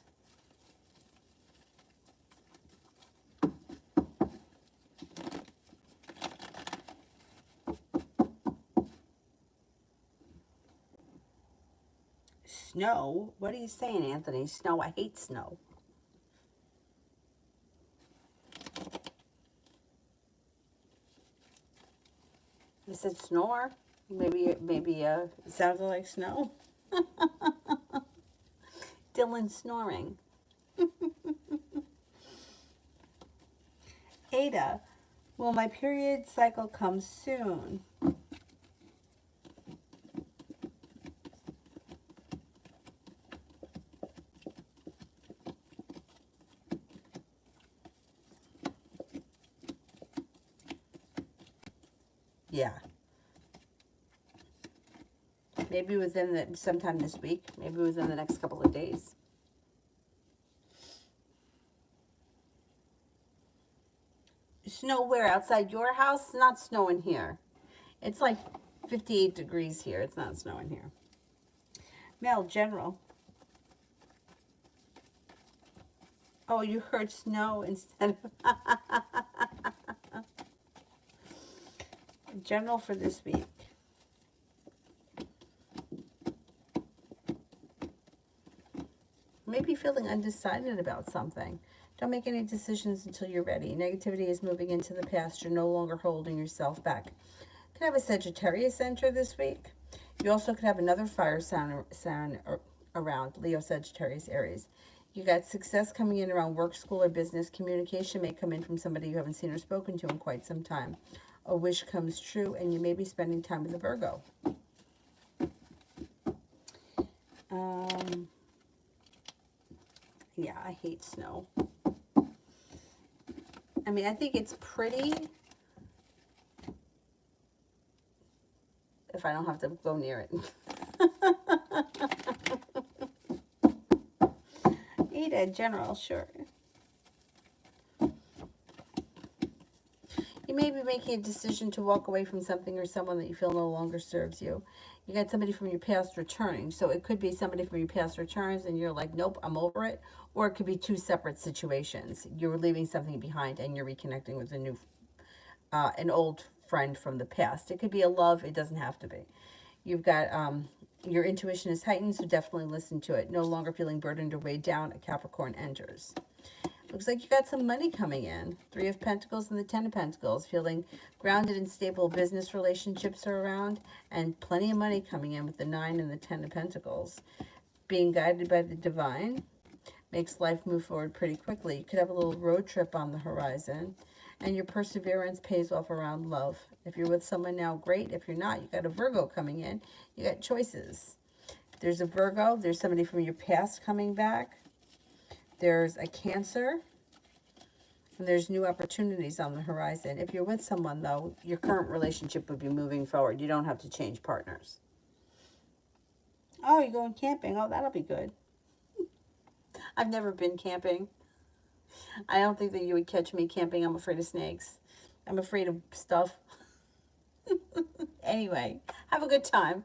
Snow? What are you saying, Anthony? Snow? I hate snow. I said snore. Maybe it sounded like snow. Dylan snoring. Ada, will my period cycle come soon? Yeah. Maybe within sometime this week. Maybe within the next couple of days. Snow where? Outside your house? It's not snowing here. It's like 58 degrees here. It's not snowing here. Male, general. Oh, you heard snow instead of general for this week. Maybe feeling undecided about something. Don't make any decisions until you're ready. Negativity is moving into the past. You're no longer holding yourself back. Could have a Sagittarius enter this week. You also could have another fire sign around, Leo, Sagittarius, Aries. You got success coming in around work, school, or business. Communication may come in from somebody you haven't seen or spoken to in quite some time. A wish comes true, and you may be spending time with a Virgo. Yeah, I hate snow. I mean, I think it's pretty if I don't have to go near it. Eat a general, sure. You may be making a decision to walk away from something or someone that you feel no longer serves you. You got somebody from your past returning. So it could be somebody from your past returns and you're like, nope, I'm over it. Or it could be two separate situations. You're leaving something behind and you're reconnecting with a new, an old friend from the past. It could be a love. It doesn't have to be. You've got, your intuition is heightened, so definitely listen to it. No longer feeling burdened or weighed down, a Capricorn enters. Looks like you got some money coming in. 3 of Pentacles and the 10 of Pentacles. Feeling grounded and stable business relationships are around. And plenty of money coming in with the 9 and the 10 of Pentacles. Being guided by the divine makes life move forward pretty quickly. You could have a little road trip on the horizon. And your perseverance pays off around love. If you're with someone now, great. If you're not, you got a Virgo coming in. You got choices. There's a Virgo. There's somebody from your past coming back. There's a Cancer, and there's new opportunities on the horizon. If you're with someone, though, your current relationship would be moving forward. You don't have to change partners. Oh, you're going camping. Oh, that'll be good. I've never been camping. I don't think that you would catch me camping. I'm afraid of snakes. I'm afraid of stuff. Anyway, have a good time.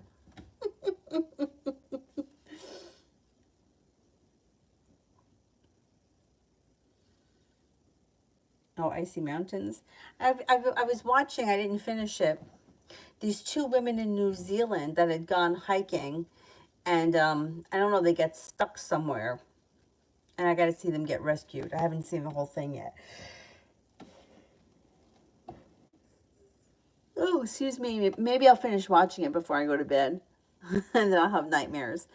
Oh, Icy Mountains. I was watching, I didn't finish it. These 2 women in New Zealand that had gone hiking. And I don't know, they get stuck somewhere. And I got to see them get rescued. I haven't seen the whole thing yet. Oh, excuse me. Maybe I'll finish watching it before I go to bed. And then I'll have nightmares.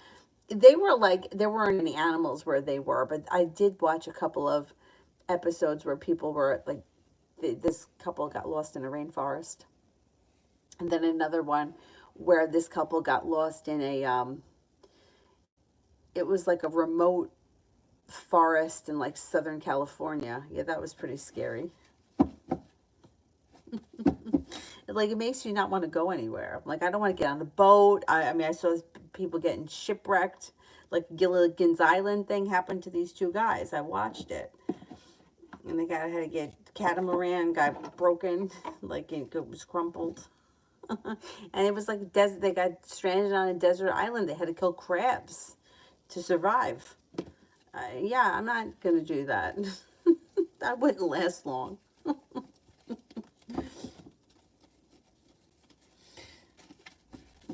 They were like, there weren't any animals where they were. But I did watch a couple of episodes where people were like, this couple got lost in a rainforest. And then another one where this couple got lost in a, it was like a remote forest in like Southern California. Yeah, that was pretty scary. Like, it makes you not want to go anywhere. Like, I don't want to get on the boat. I mean, I saw people getting shipwrecked. Like, Gilligan's Island thing happened to these 2 guys. I watched it. And they had to get catamaran, got broken. Like, it was crumpled. And it was like desert. They got stranded on a desert island. They had to kill crabs to survive. Yeah, I'm not going to do that. That wouldn't last long.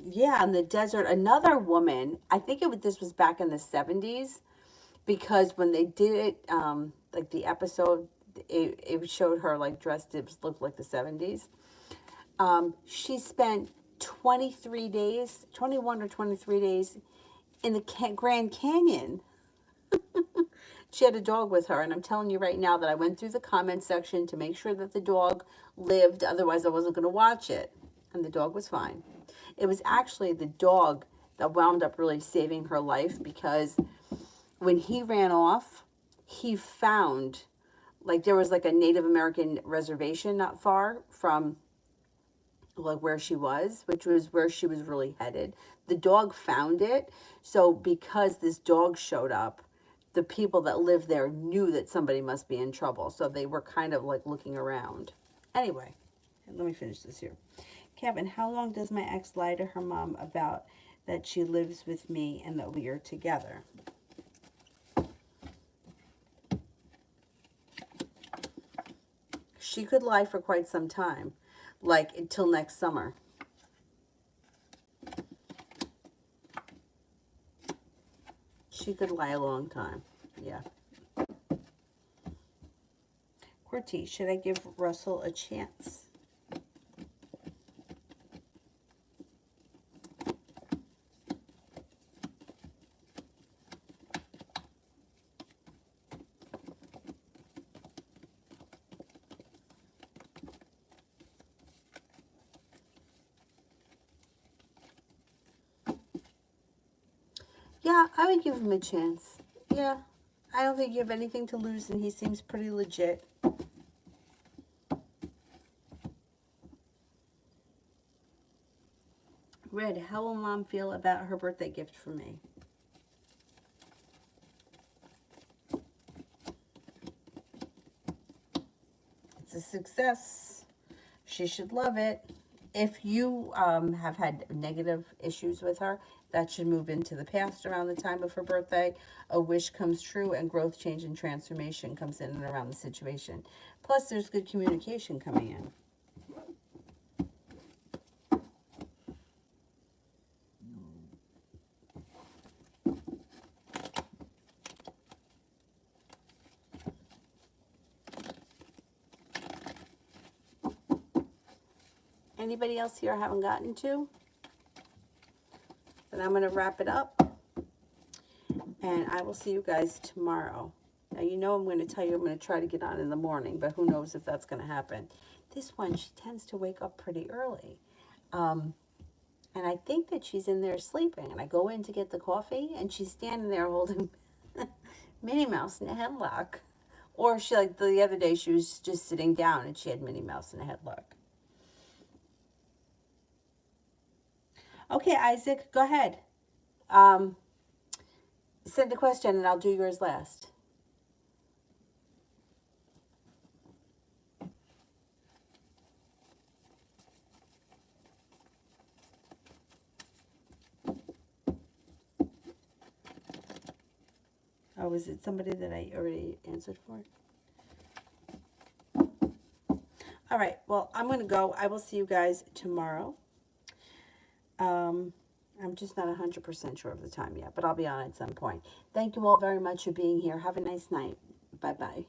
Yeah, in the desert. Another woman, I think this was back in the 70s, because when they did it, like the episode, it showed her like dressed, it looked like the 70s. She spent 23 days, 21 or 23 days in the Grand Canyon. She had a dog with her, and I'm telling you right now that I went through the comment section to make sure that the dog lived, otherwise I wasn't going to watch it. And the dog was fine. It was actually the dog that wound up really saving her life, because when he ran off, he found, like, there was like a Native American reservation not far from like where she was, which was where she was really headed. The dog found it. So because this dog showed up, the people that live there knew that somebody must be in trouble. So they were kind of like looking around. Anyway, let me finish this here. Kevin, how long does my ex lie to her mom about that she lives with me and that we are together? She could lie for quite some time, like until next summer. She could lie a long time. Yeah. Corti, should I give Russell a chance? Yeah, I would give him a chance. Yeah. I don't think you have anything to lose, and he seems pretty legit. Red, how will Mom feel about her birthday gift for me? It's a success. She should love it. If you have had negative issues with her, that should move into the past around the time of her birthday. A wish comes true, and growth, change, and transformation comes in and around the situation. Plus, there's good communication coming in. Anybody else here I haven't gotten to? Then I'm going to wrap it up. And I will see you guys tomorrow. Now, you know I'm going to tell you I'm going to try to get on in the morning, but who knows if that's going to happen. This one, she tends to wake up pretty early. And I think that she's in there sleeping. And I go in to get the coffee, and she's standing there holding Minnie Mouse in a headlock. Or she, like the other day, she was just sitting down, and she had Minnie Mouse in a headlock. Okay, Isaac, go ahead. Send a question, and I'll do yours last. Oh, was it somebody that I already answered for? All right, well, I'm going to go. I will see you guys tomorrow. I'm just not 100% sure of the time yet, but I'll be on at some point. Thank you all very much for being here. Have a nice night. Bye-bye.